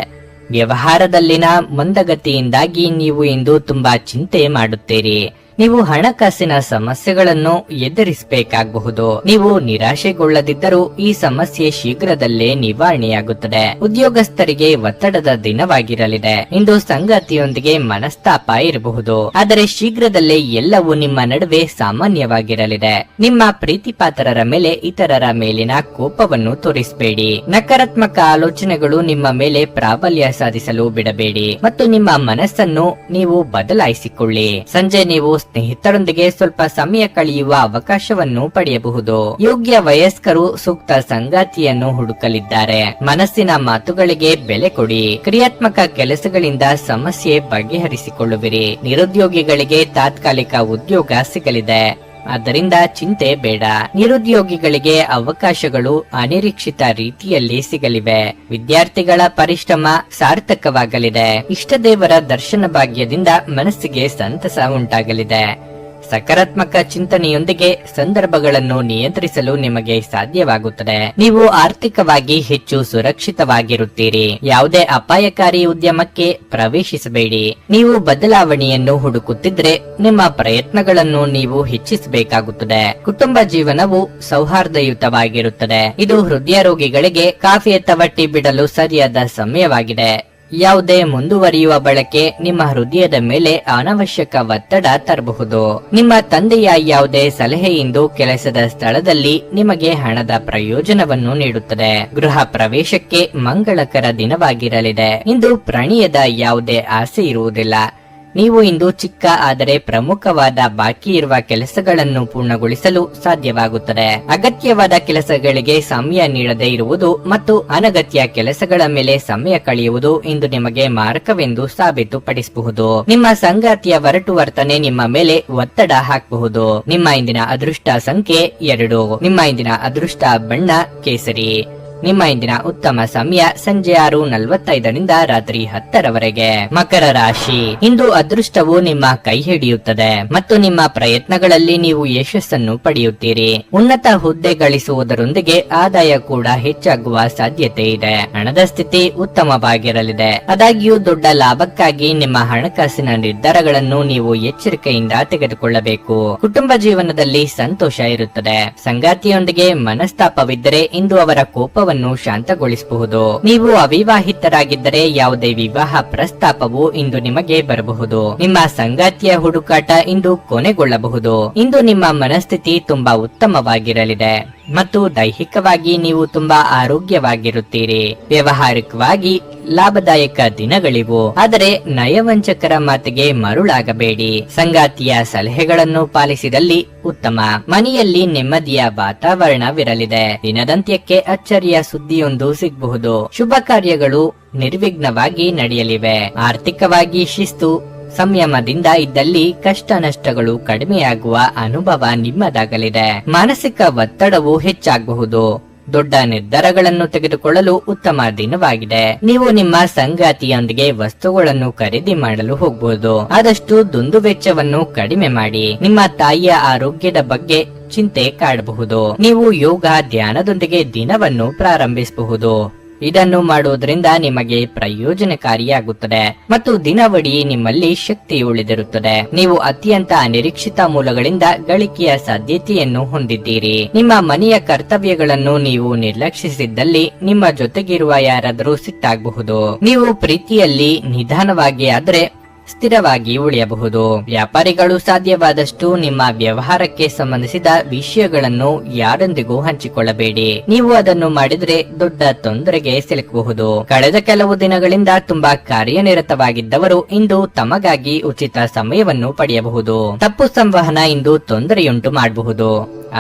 ವ್ಯವಹಾರದಲ್ಲಿನ ಮಂದಗತಿಯಿಂದಾಗಿ ನೀವು ಇಂದು ತುಂಬಾ ಚಿಂತೆ ಮಾಡುತ್ತೀರಿ. ನೀವು ಹಣಕಾಸಿನ ಸಮಸ್ಯೆಗಳನ್ನು ಎದುರಿಸಬೇಕಾಗಬಹುದು. ನೀವು ನಿರಾಶೆಗೊಳ್ಳದಿದ್ದರೂ ಈ ಸಮಸ್ಯೆ ಶೀಘ್ರದಲ್ಲೇ ನಿವಾರಣೆಯಾಗುತ್ತದೆ. ಉದ್ಯೋಗಸ್ಥರಿಗೆ ಒತ್ತಡದ ದಿನವಾಗಿರಲಿದೆ. ಇಂದು ಸಂಗಾತಿಯೊಂದಿಗೆ ಮನಸ್ತಾಪ ಇರಬಹುದು, ಆದರೆ ಶೀಘ್ರದಲ್ಲೇ ಎಲ್ಲವೂ ನಿಮ್ಮ ನಡುವೆ ಸಾಮಾನ್ಯವಾಗಿರಲಿದೆ. ನಿಮ್ಮ ಪ್ರೀತಿಪಾತ್ರರ ಮೇಲೆ ಇತರರ ಮೇಲಿನ ಕೋಪವನ್ನು ತೋರಿಸಬೇಡಿ. ನಕಾರಾತ್ಮಕ ಆಲೋಚನೆಗಳು ನಿಮ್ಮ ಮೇಲೆ ಪ್ರಾಬಲ್ಯ ಸಾಧಿಸಲು ಬಿಡಬೇಡಿ ಮತ್ತು ನಿಮ್ಮ ಮನಸ್ಸನ್ನು ನೀವು ಬದಲಾಯಿಸಿಕೊಳ್ಳಿ. ಸಂಜೆ ನೀವು ಸ್ನೇಹಿತರೊಂದಿಗೆ ಸ್ವಲ್ಪ ಸಮಯ ಕಳೆಯುವ ಅವಕಾಶವನ್ನು ಪಡೆಯಬಹುದು. ಯೋಗ್ಯ ವಯಸ್ಕರು ಸೂಕ್ತ ಸಂಗಾತಿಯನ್ನು ಹುಡುಕಲಿದ್ದಾರೆ. ಮನಸ್ಸಿನ ಮಾತುಗಳಿಗೆ ಬೆಲೆ ಕೊಡಿ. ಕ್ರಿಯಾತ್ಮಕ ಕೆಲಸಗಳಿಂದ ಸಮಸ್ಯೆ ಬಗೆಹರಿಸಿಕೊಳ್ಳುವಿರಿ. ನಿರುದ್ಯೋಗಿಗಳಿಗೆ ತಾತ್ಕಾಲಿಕ ಉದ್ಯೋಗ ಸಿಗಲಿದೆ, ಆದ್ದರಿಂದ ಚಿಂತೆ ಬೇಡ. ನಿರುದ್ಯೋಗಿಗಳಿಗೆ ಅವಕಾಶಗಳು ಅನಿರೀಕ್ಷಿತ ರೀತಿಯಲ್ಲಿ ಸಿಗಲಿವೆ. ವಿದ್ಯಾರ್ಥಿಗಳ ಪರಿಶ್ರಮ ಸಾರ್ಥಕವಾಗಲಿದೆ. ಇಷ್ಟದೇವರ ದರ್ಶನ ಭಾಗ್ಯದಿಂದ ಮನಸ್ಸಿಗೆ ಸಂತಸ ಉಂಟಾಗಲಿದೆ. ಸಕಾರಾತ್ಮಕ ಚಿಂತನೆಯೊಂದಿಗೆ ಸಂದರ್ಭಗಳನ್ನು ನಿಯಂತ್ರಿಸಲು ನಿಮಗೆ ಸಾಧ್ಯವಾಗುತ್ತದೆ. ನೀವು ಆರ್ಥಿಕವಾಗಿ ಹೆಚ್ಚು ಸುರಕ್ಷಿತವಾಗಿರುತ್ತೀರಿ. ಯಾವುದೇ ಅಪಾಯಕಾರಿ ಉದ್ಯಮಕ್ಕೆ ಪ್ರವೇಶಿಸಬೇಡಿ. ನೀವು ಬದಲಾವಣೆಯನ್ನು ಹುಡುಕುತ್ತಿದ್ರೆ ನಿಮ್ಮ ಪ್ರಯತ್ನಗಳನ್ನು ನೀವು ಹೆಚ್ಚಿಸಬೇಕಾಗುತ್ತದೆ. ಕುಟುಂಬ ಜೀವನವು ಸೌಹಾರ್ದಯುತವಾಗಿರುತ್ತದೆ. ಇದು ಹೃದಯ ರೋಗಿಗಳಿಗೆ ಕಾಫಿ ಅಥವಾ ಟೀ ಬಿಡಲು ಸರಿಯಾದ ಸಮಯವಾಗಿದೆ. ಯಾವುದೇ ಮುಂದುವರಿಯುವ ಬಳಕೆ ನಿಮ್ಮ ಹೃದಯದ ಮೇಲೆ ಅನಾವಶ್ಯಕ ಒತ್ತಡ ತರಬಹುದು. ನಿಮ್ಮ ತಂದೆಯ ಯಾವುದೇ ಸಲಹೆಯಿಂದ ಕೆಲಸದ ಸ್ಥಳದಲ್ಲಿ ನಿಮಗೆ ಹಣದ ಪ್ರಯೋಜನವನ್ನು ನೀಡುತ್ತದೆ. ಗೃಹ ಪ್ರವೇಶಕ್ಕೆ ಮಂಗಳಕರ ದಿನವಾಗಿರಲಿದೆ. ಇಂದು ಪ್ರಣಯದ ಯಾವುದೇ ಆಸೆ ಇರುವುದಿಲ್ಲ. ನೀವು ಇಂದು ಚಿಕ್ಕ ಆದರೆ ಪ್ರಮುಖವಾದ ಬಾಕಿ ಇರುವ ಕೆಲಸಗಳನ್ನು ಪೂರ್ಣಗೊಳಿಸಲು ಸಾಧ್ಯವಾಗುತ್ತದೆ. ಅಗತ್ಯವಾದ ಕೆಲಸಗಳಿಗೆ ಸಮಯ ನೀಡದೇ ಇರುವುದು ಮತ್ತು ಅನಗತ್ಯ ಕೆಲಸಗಳ ಮೇಲೆ ಸಮಯ ಕಳೆಯುವುದು ಇಂದು ನಿಮಗೆ ಮಾರಕವೆಂದು ಸಾಬೀತುಪಡಿಸಬಹುದು. ನಿಮ್ಮ ಸಂಗಾತಿಯ ಒರಟು ವರ್ತನೆ ನಿಮ್ಮ ಮೇಲೆ ಒತ್ತಡ ಹಾಕಬಹುದು. ನಿಮ್ಮ ಇಂದಿನ ಅದೃಷ್ಟ ಸಂಖ್ಯೆ 2. ನಿಮ್ಮ ಇಂದಿನ ಅದೃಷ್ಟ ಬಣ್ಣ ಕೇಸರಿ. ನಿಮ್ಮ ಇಂದಿನ ಉತ್ತಮ ಸಮಯ ಸಂಜೆ 6:45 ರಾತ್ರಿ 10 ಮಕರ ರಾಶಿ. ಇಂದು ಅದೃಷ್ಟವು ನಿಮ್ಮ ಕೈ ಹಿಡಿಯುತ್ತದೆ ಮತ್ತು ನಿಮ್ಮ ಪ್ರಯತ್ನಗಳಲ್ಲಿ ನೀವು ಯಶಸ್ಸನ್ನು ಪಡೆಯುತ್ತೀರಿ. ಉನ್ನತ ಹುದ್ದೆ ಗಳಿಸುವುದರೊಂದಿಗೆ ಆದಾಯ ಕೂಡ ಹೆಚ್ಚಾಗುವ ಸಾಧ್ಯತೆ ಇದೆ. ಹಣದ ಸ್ಥಿತಿ ಉತ್ತಮವಾಗಿರಲಿದೆ. ಆದಾಗ್ಯೂ ದೊಡ್ಡ ಲಾಭಕ್ಕಾಗಿ ನಿಮ್ಮ ಹಣಕಾಸಿನ ನಿರ್ಧಾರಗಳನ್ನು ನೀವು ಎಚ್ಚರಿಕೆಯಿಂದ ತೆಗೆದುಕೊಳ್ಳಬೇಕು. ಕುಟುಂಬ ಜೀವನದಲ್ಲಿ ಸಂತೋಷ ಇರುತ್ತದೆ. ಸಂಗಾತಿಯೊಂದಿಗೆ ಮನಸ್ತಾಪವಿದ್ದರೆ ಇಂದು ಅವರ ಕೋಪವನ್ನು ಶಾಂತಗೊಳಿಸಬಹುದು. ನೀವು ಅವಿವಾಹಿತರಾಗಿದ್ದರೆ ಯಾವುದೇ ವಿವಾಹ ಪ್ರಸ್ತಾಪವು ಇಂದು ನಿಮಗೆ ಬರಬಹುದು. ನಿಮ್ಮ ಸಂಗಾತಿಯ ಹುಡುಕಾಟ ಇಂದು ಕೊನೆಗೊಳ್ಳಬಹುದು. ಇಂದು ನಿಮ್ಮ ಮನಸ್ಥಿತಿ ತುಂಬಾ ಉತ್ತಮವಾಗಿರಲಿದೆ ಮತ್ತು ದೈಹಿಕವಾಗಿ ನೀವು ತುಂಬಾ ಆರೋಗ್ಯವಾಗಿರುತ್ತೀರಿ. ವ್ಯಾವಹಾರಿಕವಾಗಿ ಲಾಭದಾಯಕ ದಿನಗಳಿವು. ಆದರೆ ನಯವಂಚಕರ ಮಾತಿಗೆ ಮರುಳಾಗಬೇಡಿ. ಸಂಗಾತಿಯ ಸಲಹೆಗಳನ್ನು ಪಾಲಿಸಿದಲ್ಲಿ ಉತ್ತಮ. ಮನೆಯಲ್ಲಿ ನೆಮ್ಮದಿಯ ವಾತಾವರಣವಿರಲಿದೆ. ದಿನದಂತ್ಯಕ್ಕೆ ಅಚ್ಚರಿಯ ಸುದ್ದಿಯೊಂದು ಸಿಗಬಹುದು. ಶುಭ ಕಾರ್ಯಗಳು ನಿರ್ವಿಘ್ನವಾಗಿ ನಡೆಯಲಿವೆ. ಆರ್ಥಿಕವಾಗಿ ಶಿಸ್ತು ಸಂಯಮದಿಂದ ಇದ್ದಲ್ಲಿ ಕಷ್ಟ ನಷ್ಟಗಳು ಕಡಿಮೆಯಾಗುವ ಅನುಭವ ನಿಮ್ಮದಾಗಲಿದೆ. ಮಾನಸಿಕ ಒತ್ತಡವು ಹೆಚ್ಚಾಗಬಹುದು. ದೊಡ್ಡ ನಿರ್ಧಾರಗಳನ್ನು ತೆಗೆದುಕೊಳ್ಳಲು ಉತ್ತಮ ದಿನವಾಗಿದೆ. ನೀವು ನಿಮ್ಮ ಸಂಗಾತಿಯೊಂದಿಗೆ ವಸ್ತುಗಳನ್ನು ಖರೀದಿ ಮಾಡಲು ಹೋಗಬಹುದು. ಆದಷ್ಟು ದುಂದುವೆಚ್ಚವನ್ನು ಕಡಿಮೆ ಮಾಡಿ. ನಿಮ್ಮ ತಾಯಿಯ ಆರೋಗ್ಯದ ಬಗ್ಗೆ ಚಿಂತೆ ಕಾಡಬಹುದು. ನೀವು ಯೋಗ ಧ್ಯಾನದೊಂದಿಗೆ ದಿನವನ್ನು ಪ್ರಾರಂಭಿಸಬಹುದು. ಇದನ್ನು ಮಾಡುವುದರಿಂದ ನಿಮಗೆ ಪ್ರಯೋಜನಕಾರಿಯಾಗುತ್ತದೆ ಮತ್ತು ದಿನವಿಡೀ ನಿಮ್ಮಲ್ಲಿ ಶಕ್ತಿ ಉಳಿದಿರುತ್ತದೆ. ನೀವು ಅತ್ಯಂತ ಅನಿರೀಕ್ಷಿತ ಮೂಲಗಳಿಂದ ಗಳಿಕೆಯ ಸಾಧ್ಯತೆಯನ್ನು ಹೊಂದಿದ್ದೀರಿ. ನಿಮ್ಮ ಮನೆಯ ಕರ್ತವ್ಯಗಳನ್ನು ನೀವು ನಿರ್ಲಕ್ಷಿಸಿದ್ದಲ್ಲಿ ನಿಮ್ಮ ಜೊತೆಗಿರುವ ಯಾರಾದರೂ ಸಿಟ್ಟಾಗಬಹುದು. ನೀವು ಪ್ರೀತಿಯಲ್ಲಿ ನಿಧಾನವಾಗಿ ಆದರೆ ಸ್ಥಿರವಾಗಿ ಉಳಿಯಬಹುದು. ವ್ಯಾಪಾರಿಗಳು ಸಾಧ್ಯವಾದಷ್ಟು ನಿಮ್ಮ ವ್ಯವಹಾರಕ್ಕೆ ಸಂಬಂಧಿಸಿದ ವಿಷಯಗಳನ್ನು ಯಾರೊಂದಿಗೂ ಹಂಚಿಕೊಳ್ಳಬೇಡಿ. ನೀವು ಅದನ್ನು ಮಾಡಿದ್ರೆ ದೊಡ್ಡ ತೊಂದರೆಗೆ ಸಿಲುಕಬಹುದು. ಕಳೆದ ಕೆಲವು ದಿನಗಳಿಂದ ತುಂಬಾ ಕಾರ್ಯನಿರತವಾಗಿದ್ದವರು ಇಂದು ತಮಗಾಗಿ ಉಚಿತ ಸಮಯವನ್ನು ಪಡೆಯಬಹುದು. ತಪ್ಪು ಸಂವಹನ ಇಂದು ತೊಂದರೆಯುಂಟು ಮಾಡಬಹುದು.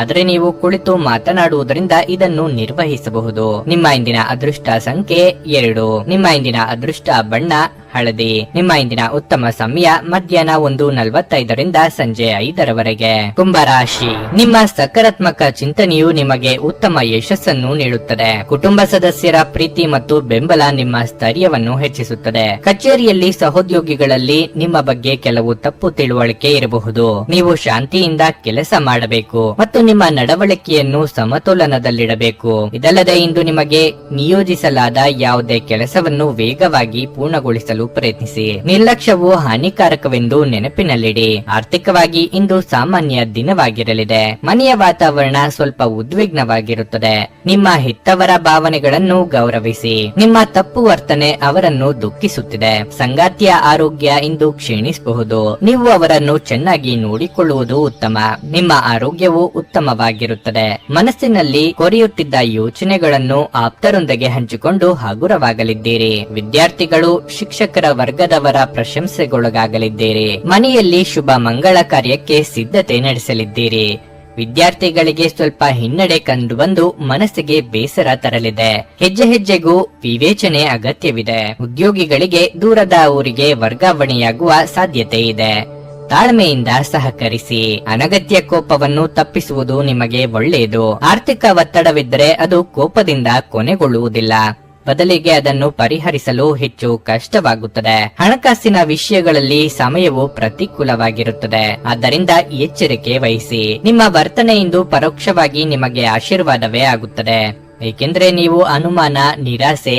ಆದರೆ ನೀವು ಕುಳಿತು ಮಾತನಾಡುವುದರಿಂದ ಇದನ್ನು ನಿರ್ವಹಿಸಬಹುದು. ನಿಮ್ಮ ಇಂದಿನ ಅದೃಷ್ಟ ಸಂಖ್ಯೆ 2. ನಿಮ್ಮ ಇಂದಿನ ಅದೃಷ್ಟ ಬಣ್ಣ ಹಳದಿ. ನಿಮ್ಮ ಇಂದಿನ ಉತ್ತಮ ಸಮಯ ಮಧ್ಯಾಹ್ನ 1:45 ಸಂಜೆ 5 ಕುಂಭರಾಶಿ. ನಿಮ್ಮ ಸಕಾರಾತ್ಮಕ ಚಿಂತನೆಯು ನಿಮಗೆ ಉತ್ತಮ ಯಶಸ್ಸನ್ನು ನೀಡುತ್ತದೆ. ಕುಟುಂಬ ಸದಸ್ಯರ ಪ್ರೀತಿ ಮತ್ತು ಬೆಂಬಲ ನಿಮ್ಮ ಸ್ಥೈರ್ಯವನ್ನು ಹೆಚ್ಚಿಸುತ್ತದೆ. ಕಚೇರಿಯಲ್ಲಿ ಸಹೋದ್ಯೋಗಿಗಳಲ್ಲಿ ನಿಮ್ಮ ಬಗ್ಗೆ ಕೆಲವು ತಪ್ಪು ತಿಳುವಳಿಕೆ ಇರಬಹುದು. ನೀವು ಶಾಂತಿಯಿಂದ ಕೆಲಸ ಮಾಡಬೇಕು ಮತ್ತು ನಿಮ್ಮ ನಡವಳಿಕೆಯನ್ನು ಸಮತೋಲನದಲ್ಲಿಡಬೇಕು. ಇದಲ್ಲದೆ ಇಂದು ನಿಮಗೆ ನಿಯೋಜಿಸಲಾದ ಯಾವುದೇ ಕೆಲಸವನ್ನು ವೇಗವಾಗಿ ಪೂರ್ಣಗೊಳಿಸಲು ಪ್ರಯತ್ನಿಸಿ. ನಿರ್ಲಕ್ಷ್ಯವು ಹಾನಿಕಾರಕವೆಂದು ನೆನಪಿನಲ್ಲಿಡಿ. ಆರ್ಥಿಕವಾಗಿ ಇಂದು ಸಾಮಾನ್ಯ ದಿನವಾಗಿರಲಿದೆ. ಮನೆಯ ವಾತಾವರಣ ಸ್ವಲ್ಪ ಉದ್ವಿಗ್ನವಾಗಿರುತ್ತದೆ. ನಿಮ್ಮ ಹೆತ್ತವರ ಭಾವನೆಗಳನ್ನು ಗೌರವಿಸಿ. ನಿಮ್ಮ ತಪ್ಪು ವರ್ತನೆ ಅವರನ್ನು ದುಃಖಿಸುತ್ತಿದೆ. ಸಂಗಾತಿಯ ಆರೋಗ್ಯ ಇಂದು ಕ್ಷೀಣಿಸಬಹುದು. ನೀವು ಅವರನ್ನು ಚೆನ್ನಾಗಿ ನೋಡಿಕೊಳ್ಳುವುದು ಉತ್ತಮ. ನಿಮ್ಮ ಆರೋಗ್ಯವು ಉತ್ತಮವಾಗಿರುತ್ತದೆ. ಮನಸ್ಸಿನಲ್ಲಿ ಕೊರೆಯುತ್ತಿದ್ದ ಯೋಚನೆಗಳನ್ನು ಆಪ್ತರೊಂದಿಗೆ ಹಂಚಿಕೊಂಡು ಹಗುರವಾಗಲಿದ್ದೀರಿ. ವಿದ್ಯಾರ್ಥಿಗಳು ಶಿಕ್ಷಕರ ವರ್ಗದವರ ಪ್ರಶಂಸೆಗೊಳಗಾಗಲಿದ್ದೀರಿ. ಮನೆಯಲ್ಲಿ ಶುಭ ಮಂಗಳ ಕಾರ್ಯಕ್ಕೆ ಸಿದ್ಧತೆ ನಡೆಸಲಿದ್ದೀರಿ. ವಿದ್ಯಾರ್ಥಿಗಳಿಗೆ ಸ್ವಲ್ಪ ಹಿನ್ನಡೆ ಕಂಡುಬಂದು ಮನಸ್ಸಿಗೆ ಬೇಸರ ತರಲಿದೆ. ಹೆಜ್ಜೆ ಹೆಜ್ಜೆಗೂ ವಿವೇಚನೆ ಅಗತ್ಯವಿದೆ. ಉದ್ಯೋಗಿಗಳಿಗೆ ದೂರದ ಊರಿಗೆ ವರ್ಗಾವಣೆಯಾಗುವ ಸಾಧ್ಯತೆ ಇದೆ. ತಾಳ್ಮೆಯಿಂದ ಸಹಕರಿಸಿ. ಅನಗತ್ಯ ಕೋಪವನ್ನು ತಪ್ಪಿಸುವುದು ನಿಮಗೆ ಒಳ್ಳೆಯದು. ಆರ್ಥಿಕ ಒತ್ತಡವಿದ್ದರೆ ಅದು ಕೋಪದಿಂದ ಕೊನೆಗೊಳ್ಳುವುದಿಲ್ಲ. ಬದಲಿಗೆ ಅದನ್ನು ಪರಿಹರಿಸಲು ಹೆಚ್ಚು ಕಷ್ಟವಾಗುತ್ತದೆ. ಹಣಕಾಸಿನ ವಿಷಯಗಳಲ್ಲಿ ಸಮಯವು ಪ್ರತಿಕೂಲವಾಗಿರುತ್ತದೆ. ಆದ್ದರಿಂದ ಎಚ್ಚರಿಕೆ ವಹಿಸಿ. ನಿಮ್ಮ ವರ್ತನೆಯಿಂದ ಪರೋಕ್ಷವಾಗಿ ನಿಮಗೆ ಆಶೀರ್ವಾದವೇ ಆಗುತ್ತದೆ. ಏಕೆಂದರೆ ನೀವು ಅನುಮಾನ, ನಿರಾಸೆ,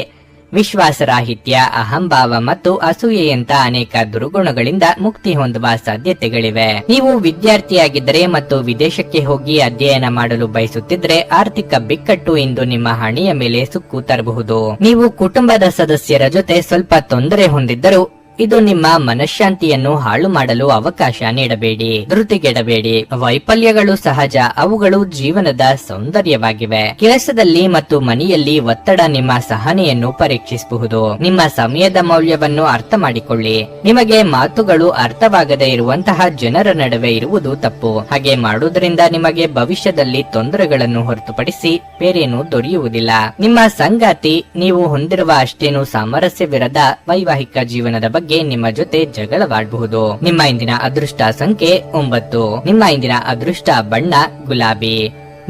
ವಿಶ್ವಾಸರಾಹಿತ್ಯ, ಅಹಂಭಾವ ಮತ್ತು ಅಸೂಯೆಯಂತ ಅನೇಕ ದುರ್ಗುಣಗಳಿಂದ ಮುಕ್ತಿ ಹೊಂದುವ ಸಾಧ್ಯತೆಗಳಿವೆ. ನೀವು ವಿದ್ಯಾರ್ಥಿಯಾಗಿದ್ದರೆ ಮತ್ತು ವಿದೇಶಕ್ಕೆ ಹೋಗಿ ಅಧ್ಯಯನ ಮಾಡಲು ಬಯಸುತ್ತಿದ್ರೆ ಆರ್ಥಿಕ ಬಿಕ್ಕಟ್ಟು ಇಂದು ನಿಮ್ಮ ಹಣೆಯ ಮೇಲೆ ಸುಕ್ಕು ತರಬಹುದು. ನೀವು ಕುಟುಂಬದ ಸದಸ್ಯರ ಜೊತೆ ಸ್ವಲ್ಪ ತೊಂದರೆ ಹೊಂದಿದ್ದರೂ ಇದು ನಿಮ್ಮ ಮನಃಶಾಂತಿಯನ್ನು ಹಾಳು ಮಾಡಲು ಅವಕಾಶ ನೀಡಬೇಡಿ. ಧೃತಿಗೆಡಬೇಡಿ. ವೈಫಲ್ಯಗಳು ಸಹಜ, ಅವುಗಳು ಜೀವನದ ಸೌಂದರ್ಯವಾಗಿವೆ. ಕೆಲಸದಲ್ಲಿ ಮತ್ತು ಮನೆಯಲ್ಲಿ ಒತ್ತಡ ನಿಮ್ಮ ಸಹನೆಯನ್ನು ಪರೀಕ್ಷಿಸಬಹುದು. ನಿಮ್ಮ ಸಮಯದ ಮೌಲ್ಯವನ್ನು ಅರ್ಥ ಮಾಡಿಕೊಳ್ಳಿ. ನಿಮಗೆ ಮಾತುಗಳು ಅರ್ಥವಾಗದೇ ಇರುವಂತಹ ಜನರ ನಡುವೆ ಇರುವುದು ತಪ್ಪು. ಹಾಗೆ ಮಾಡುವುದರಿಂದ ನಿಮಗೆ ಭವಿಷ್ಯದಲ್ಲಿ ತೊಂದರೆಗಳನ್ನು ಹೊರತುಪಡಿಸಿ ಬೇರೇನೂ ದೊರೆಯುವುದಿಲ್ಲ. ನಿಮ್ಮ ಸಂಗಾತಿ ನೀವು ಹೊಂದಿರುವ ಅಷ್ಟೇನು ಸಾಮರಸ್ಯವಿರದ ವೈವಾಹಿಕ ಜೀವನದ ಬಗ್ಗೆ ನಿಮ್ಮ ಜೊತೆ ಜಗಳವಾಡಬಹುದು. ನಿಮ್ಮ ಇಂದಿನ ಅದೃಷ್ಟ ಸಂಖ್ಯೆ 9. ನಿಮ್ಮ ಇಂದಿನ ಅದೃಷ್ಟ ಬಣ್ಣ ಗುಲಾಬಿ.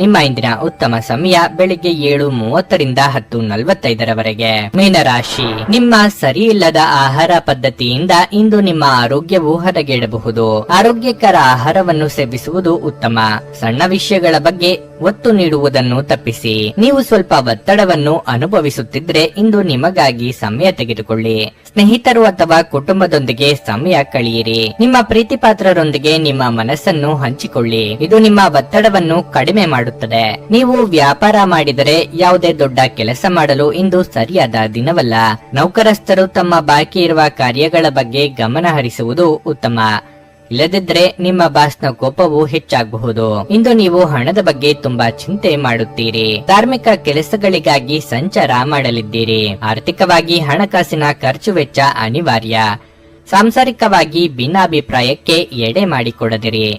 ನಿಮ್ಮ ಇಂದಿನ ಉತ್ತಮ ಸಮಯ ಬೆಳಿಗ್ಗೆ 7:30ರಿಂದ 10:45ರವರೆಗೆ. ಮೀನರಾಶಿ, ನಿಮ್ಮ ಸರಿಯಿಲ್ಲದ ಆಹಾರ ಪದ್ಧತಿಯಿಂದ ಇಂದು ನಿಮ್ಮ ಆರೋಗ್ಯವು ಹದಗೆಡಬಹುದು. ಆರೋಗ್ಯಕರ ಆಹಾರವನ್ನು ಸೇವಿಸುವುದು ಉತ್ತಮ. ಸಣ್ಣ ವಿಷಯಗಳ ಬಗ್ಗೆ ಒತ್ತು ನೀಡುವುದನ್ನು ತಪ್ಪಿಸಿ. ನೀವು ಸ್ವಲ್ಪ ಒತ್ತಡವನ್ನು ಅನುಭವಿಸುತ್ತಿದ್ರೆ ಇಂದು ನಿಮಗಾಗಿ ಸಮಯ ತೆಗೆದುಕೊಳ್ಳಿ. ಸ್ನೇಹಿತರು ಅಥವಾ ಕುಟುಂಬದೊಂದಿಗೆ ಸಮಯ ಕಳೆಯಿರಿ. ನಿಮ್ಮ ಪ್ರೀತಿ ಪಾತ್ರರೊಂದಿಗೆ ನಿಮ್ಮ ಮನಸ್ಸನ್ನು ಹಂಚಿಕೊಳ್ಳಿ. ಇದು ನಿಮ್ಮ ಒತ್ತಡವನ್ನು ಕಡಿಮೆ ಮಾಡುತ್ತದೆ. ನೀವು ವ್ಯಾಪಾರ ಮಾಡಿದರೆ ಯಾವುದೇ ದೊಡ್ಡ ಕೆಲಸ ಮಾಡಲು ಇಂದು ಸರಿಯಾದ ದಿನವಲ್ಲ. ನೌಕರಸ್ಥರು ತಮ್ಮ ಬಾಕಿ ಇರುವ ಕಾರ್ಯಗಳ ಬಗ್ಗೆ ಗಮನ ಹರಿಸುವುದು ಉತ್ತಮ. ಇಲ್ಲದಿದ್ರೆ ನಿಮ್ಮ ಬಾಸ್ನ ಕೋಪವು ಹೆಚ್ಚಾಗಬಹುದು. ಇಂದು ನೀವು ಹಣದ ಬಗ್ಗೆ ತುಂಬಾ ಚಿಂತೆ ಮಾಡುತ್ತೀರಿ. ಧಾರ್ಮಿಕ ಕೆಲಸಗಳಿಗಾಗಿ ಸಂಚಾರ ಮಾಡಲಿದ್ದೀರಿ. ಆರ್ಥಿಕವಾಗಿ ಹಣಕಾಸಿನ ಖರ್ಚು ವೆಚ್ಚ ಅನಿವಾರ್ಯ. ಸಾಂಸಾರಿಕವಾಗಿ ಭಿನ್ನಾಭಿಪ್ರಾಯಕ್ಕೆ ಎಡೆ ಮಾಡಿಕೊಡದಿರಿ.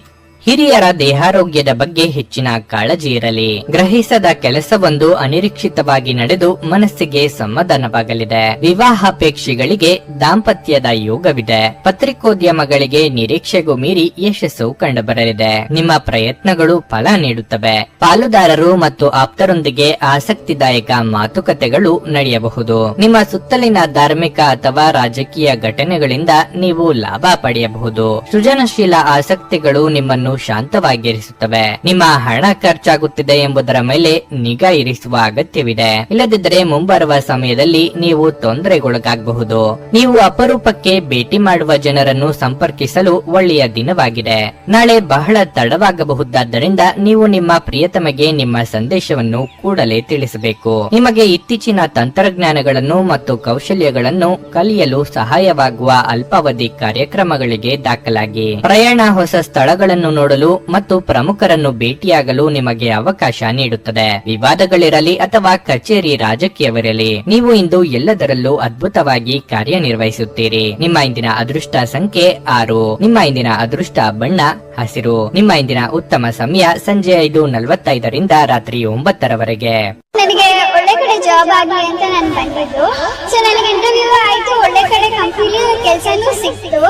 ಹಿರಿಯರ ದೇಹಾರೋಗ್ಯದ ಬಗ್ಗೆ ಹೆಚ್ಚಿನ ಕಾಳಜಿ ಇರಲಿ. ಗ್ರಹಿಸದ ಕೆಲಸವೊಂದು ಅನಿರೀಕ್ಷಿತವಾಗಿ ನಡೆದು ಮನಸ್ಸಿಗೆ ಸಮಾಧಾನವಾಗಲಿದೆ. ವಿವಾಹಾಪೇಕ್ಷಿಗಳಿಗೆ ದಾಂಪತ್ಯದ ಯೋಗವಿದೆ. ಪತ್ರಿಕೋದ್ಯಮಗಳಿಗೆ ನಿರೀಕ್ಷೆಗೂ ಮೀರಿ ಯಶಸ್ಸು ಕಂಡುಬರಲಿದೆ. ನಿಮ್ಮ ಪ್ರಯತ್ನಗಳು ಫಲ ನೀಡುತ್ತವೆ. ಪಾಲುದಾರರು ಮತ್ತು ಆಪ್ತರೊಂದಿಗೆ ಆಸಕ್ತಿದಾಯಕ ಮಾತುಕತೆಗಳು ನಡೆಯಬಹುದು. ನಿಮ್ಮ ಸುತ್ತಲಿನ ಧಾರ್ಮಿಕ ಅಥವಾ ರಾಜಕೀಯ ಘಟನೆಗಳಿಂದ ನೀವು ಲಾಭ ಪಡೆಯಬಹುದು. ಸೃಜನಶೀಲ ಆಸಕ್ತಿಗಳು ನಿಮ್ಮನ್ನು ಶಾಂತವಾಗಿರಿಸುತ್ತವೆ. ನಿಮ್ಮ ಹಣ ಖರ್ಚಾಗುತ್ತಿದೆ ಎಂಬುದರ ಮೇಲೆ ನಿಗಾ ಇರಿಸುವ ಅಗತ್ಯವಿದೆ. ಇಲ್ಲದಿದ್ದರೆ ಮುಂಬರುವ ಸಮಯದಲ್ಲಿ ನೀವು ತೊಂದರೆಗೊಳಗಾಗಬಹುದು. ನೀವು ಅಪರೂಪಕ್ಕೆ ಭೇಟಿ ಮಾಡುವ ಜನರನ್ನು ಸಂಪರ್ಕಿಸಲು ಒಳ್ಳೆಯ ದಿನವಾಗಿದೆ. ನಾಳೆ ಬಹಳ ತಡವಾಗಬಹುದಾದ್ದರಿಂದ ನೀವು ನಿಮ್ಮ ಪ್ರಿಯತಮೆಗೆ ನಿಮ್ಮ ಸಂದೇಶವನ್ನು ಕೂಡಲೇ ತಿಳಿಸಬೇಕು. ನಿಮಗೆ ಇತ್ತೀಚಿನ ತಂತ್ರಜ್ಞಾನಗಳನ್ನು ಮತ್ತು ಕೌಶಲ್ಯಗಳನ್ನು ಕಲಿಯಲು ಸಹಾಯವಾಗುವ ಅಲ್ಪಾವಧಿ ಕಾರ್ಯಕ್ರಮಗಳಿಗೆ ದಾಖಲಾಗಿ. ಪ್ರಯಾಣ ಹೊಸ ಸ್ಥಳಗಳನ್ನು ನೋಡಲು ಮತ್ತು ಪ್ರಮುಖರನ್ನು ಭೇಟಿಯಾಗಲು ನಿಮಗೆ ಅವಕಾಶ ನೀಡುತ್ತದೆ. ವಿವಾದಗಳಿರಲಿ ಅಥವಾ ಕಚೇರಿ ರಾಜಕೀಯವಿರಲಿ, ನೀವು ಇಂದು ಎಲ್ಲದರಲ್ಲೂ ಅದ್ಭುತವಾಗಿ ಕಾರ್ಯನಿರ್ವಹಿಸುತ್ತೀರಿ. ನಿಮ್ಮ ಇಂದಿನ ಅದೃಷ್ಟ ಸಂಖ್ಯೆ 6. ನಿಮ್ಮ ಇಂದಿನ ಅದೃಷ್ಟ ಬಣ್ಣ ಹಸಿರು. ನಿಮ್ಮ ಇಂದಿನ ಉತ್ತಮ ಸಮಯ ಸಂಜೆ 5:45ರಿಂದ ರಾತ್ರಿ 9:00ರವರೆಗೆ. ನನಗೆ ಒಳ್ಳೆ ಕಡೆ ಜಾಬ್ ಆಗಲಿ ಅಂತ ನಾನು ಬಂದಿದ್ದು. ಸೊ ನನಗೆ ಇಂಟರ್ವ್ಯೂ ಆಯ್ತು, ಒಳ್ಳೆ ಕಡೆ ಕಂಪ್ನಿಲಿ ಕೆಲಸನೂ ಸಿಕ್ತು.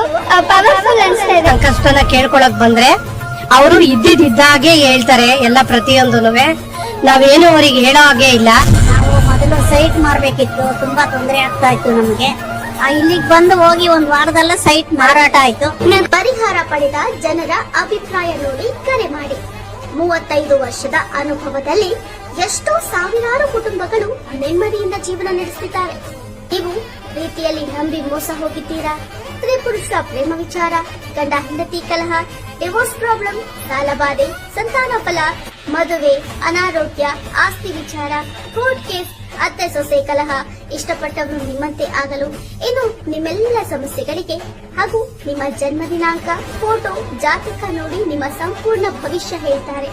ಪವರ್ಫುಲ್ ಅನ್ಸ್ತಾ ಇದೆ. ಕಷ್ಟನ ಕೇಳ್ಕೊಳಕ್ ಬಂದ್ರೆ ಅವರು ಇದ್ದಿದ್ದಾಗೆ ಹೇಳ್ತಾರೆ ಎಲ್ಲ ಪ್ರತಿಯೊಂದೂನುವೆ. ನಾವೇನು ಅವ್ರಿಗೆ ಹೇಳೋ ಹಾಗೆ ಇಲ್ಲ. ನಾವು ಮೊದಲು ಸೈಟ್ ಮಾರ್ಬೇಕಿತ್ತು, ತುಂಬಾ ತೊಂದರೆ ಆಗ್ತಾ ಇತ್ತು ನಮಗೆ. ಇಲ್ಲಿಗೆ ಬಂದು ಹೋಗಿ ಒಂದ್ ವಾರದಲ್ಲ ಸೈಟ್ ಮಾರಾಟ ಆಯ್ತು. ಪರಿಹಾರ ಪಡೆದ ಜನರ ಅಭಿಪ್ರಾಯ ನೋಡಿ ಕರೆ ಮಾಡಿ. 35 ವರ್ಷದ ಅನುಭವದಲ್ಲಿ ಎಷ್ಟೋ ಸಾವಿರಾರು ಕುಟುಂಬಗಳು ನೆಮ್ಮದಿಯಿಂದ ಜೀವನ ನಡೆಸುತ್ತಿದ್ದಾರೆ. ನೀವು ಪ್ರೀತಿಯಲ್ಲಿ ನಂಬಿ ಮೋಸ ಹೋಗಿದ್ದೀರಾ? ಸ್ತ್ರೀ ಪುರುಷರ ಪ್ರೇಮ ವಿಚಾರ, ಗಂಡ ಹೆಂಡತಿ ಕಲಹ, ಡಿವೋರ್ಸ್ ಪ್ರಾಬ್ಲಮ್, ಸಾಲಬಾಧೆ, ಸಂತಾನ ಫಲ, ಮದುವೆ, ಅನಾರೋಗ್ಯ, ಆಸ್ತಿ ವಿಚಾರ, ಕೋರ್ಟ್ ಕೇಸ್, ಅತ್ತೆ ಸೊಸೆ ಕಲಹ, ಇಷ್ಟಪಟ್ಟವರು ನಿಮ್ಮಂತೆ ಆಗಲು, ಇನ್ನು ನಿಮ್ಮೆಲ್ಲ ಸಮಸ್ಯೆಗಳಿಗೆ ಹಾಗೂ ನಿಮ್ಮ ಜನ್ಮ ದಿನಾಂಕ, ಫೋಟೋ, ಜಾತಕ ನೋಡಿ ನಿಮ್ಮ ಸಂಪೂರ್ಣ ಭವಿಷ್ಯ ಹೇಳ್ತಾರೆ.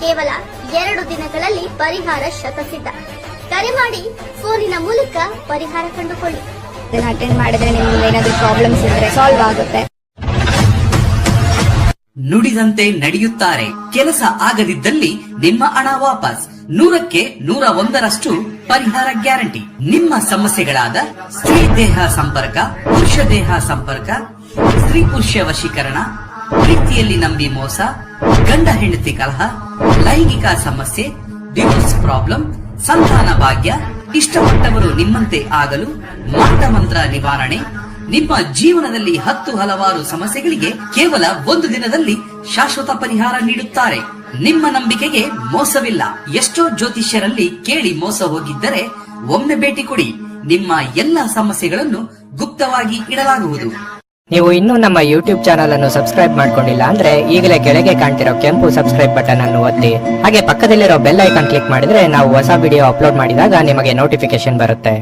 ಕೇವಲ 2 ದಿನಗಳಲ್ಲಿ ಪರಿಹಾರ ಶತಸಿದ್ಧ. ಕರೆ ಮಾಡಿ ಫೋನಿನ ಮೂಲಕ ಪರಿಹಾರ ಕಂಡುಕೊಳ್ಳಿ. ಅಟೆಂಡ್ ಮಾಡಿದ್ರೆ ನಿಮ್ಗೆ ಏನಾದ್ರು ಪ್ರಾಬ್ಲಮ್ಸ್ ಇದ್ರೆ ಸಾಲ್ವ್ ಆಗುತ್ತೆ. ನುಡಿದಂತೆ ನಡೆಯುತ್ತಾರೆ. ಕೆಲಸ ಆಗದಿದ್ದಲ್ಲಿ ನಿಮ್ಮ ಹಣ ವಾಪಸ್. 100ಕ್ಕೆ 101ರಷ್ಟು ಪರಿಹಾರ ಗ್ಯಾರಂಟಿ. ನಿಮ್ಮ ಸಮಸ್ಯೆಗಳಾದ ಸ್ತ್ರೀ ದೇಹ ಸಂಪರ್ಕ, ಪುರುಷ ದೇಹ ಸಂಪರ್ಕ, ಸ್ತ್ರೀ ಪುರುಷ ವಶೀಕರಣ, ಪ್ರೀತಿಯಲ್ಲಿ ನಂಬಿ ಮೋಸ, ಗಂಡ ಹೆಂಡತಿ ಕಲಹ, ಲೈಂಗಿಕ ಸಮಸ್ಯೆ, ಡಿವೋರ್ಸ್ ಪ್ರಾಬ್ಲಮ್, ಸಂತಾನ ಭಾಗ್ಯ, ಇಷ್ಟಪಟ್ಟವರು ನಿಮ್ಮಂತೆ ಆಗಲು, ಮಾಟ ಮಂತ್ರ ನಿವಾರಣೆ, ನಿಮ್ಮ ಜೀವನದಲ್ಲಿ 10 ಹಲವಾರು ಸಮಸ್ಯೆಗಳಿಗೆ ಕೇವಲ 1 ದಿನದಲ್ಲಿ ಶಾಶ್ವತ ಪರಿಹಾರ ನೀಡುತ್ತಾರೆ. ನಿಮ್ಮ ನಂಬಿಕೆಗೆ ಮೋಸವಿಲ್ಲ. ಎಷ್ಟೋ ಜ್ಯೋತಿಷ್ಯರಲ್ಲಿ ಕೇಳಿ ಮೋಸ ಹೋಗಿದ್ದರೆ ಒಮ್ಮೆ ಭೇಟಿ ಕೊಡಿ. ನಿಮ್ಮ ಎಲ್ಲಾ ಸಮಸ್ಯೆಗಳನ್ನು ಗುಪ್ತವಾಗಿ ಇಡಲಾಗುವುದು. ನೀವು ಇನ್ನೂ ನಮ್ಮ ಯೂಟ್ಯೂಬ್ ಚಾನಲ್ ಅನ್ನು ಸಬ್ಸ್ಕ್ರೈಬ್ ಮಾಡ್ಕೊಂಡಿಲ್ಲ ಅಂದ್ರೆ ಈಗಲೇ ಕೆಳಗೆ ಕಾಣ್ತಿರೋ ಕೆಂಪು ಸಬ್ಸ್ಕ್ರೈಬ್ ಬಟನ್ ಅನ್ನು ಒತ್ತಿ. ಹಾಗೆ ಪಕ್ಕದಲ್ಲಿರೋ ಬೆಲ್ ಐಕಾನ್ ಕ್ಲಿಕ್ ಮಾಡಿದ್ರೆ ನಾವು ಹೊಸ ವಿಡಿಯೋ ಅಪ್ಲೋಡ್ ಮಾಡಿದಾಗ ನಿಮಗೆ ನೋಟಿಫಿಕೇಶನ್ ಬರುತ್ತೆ.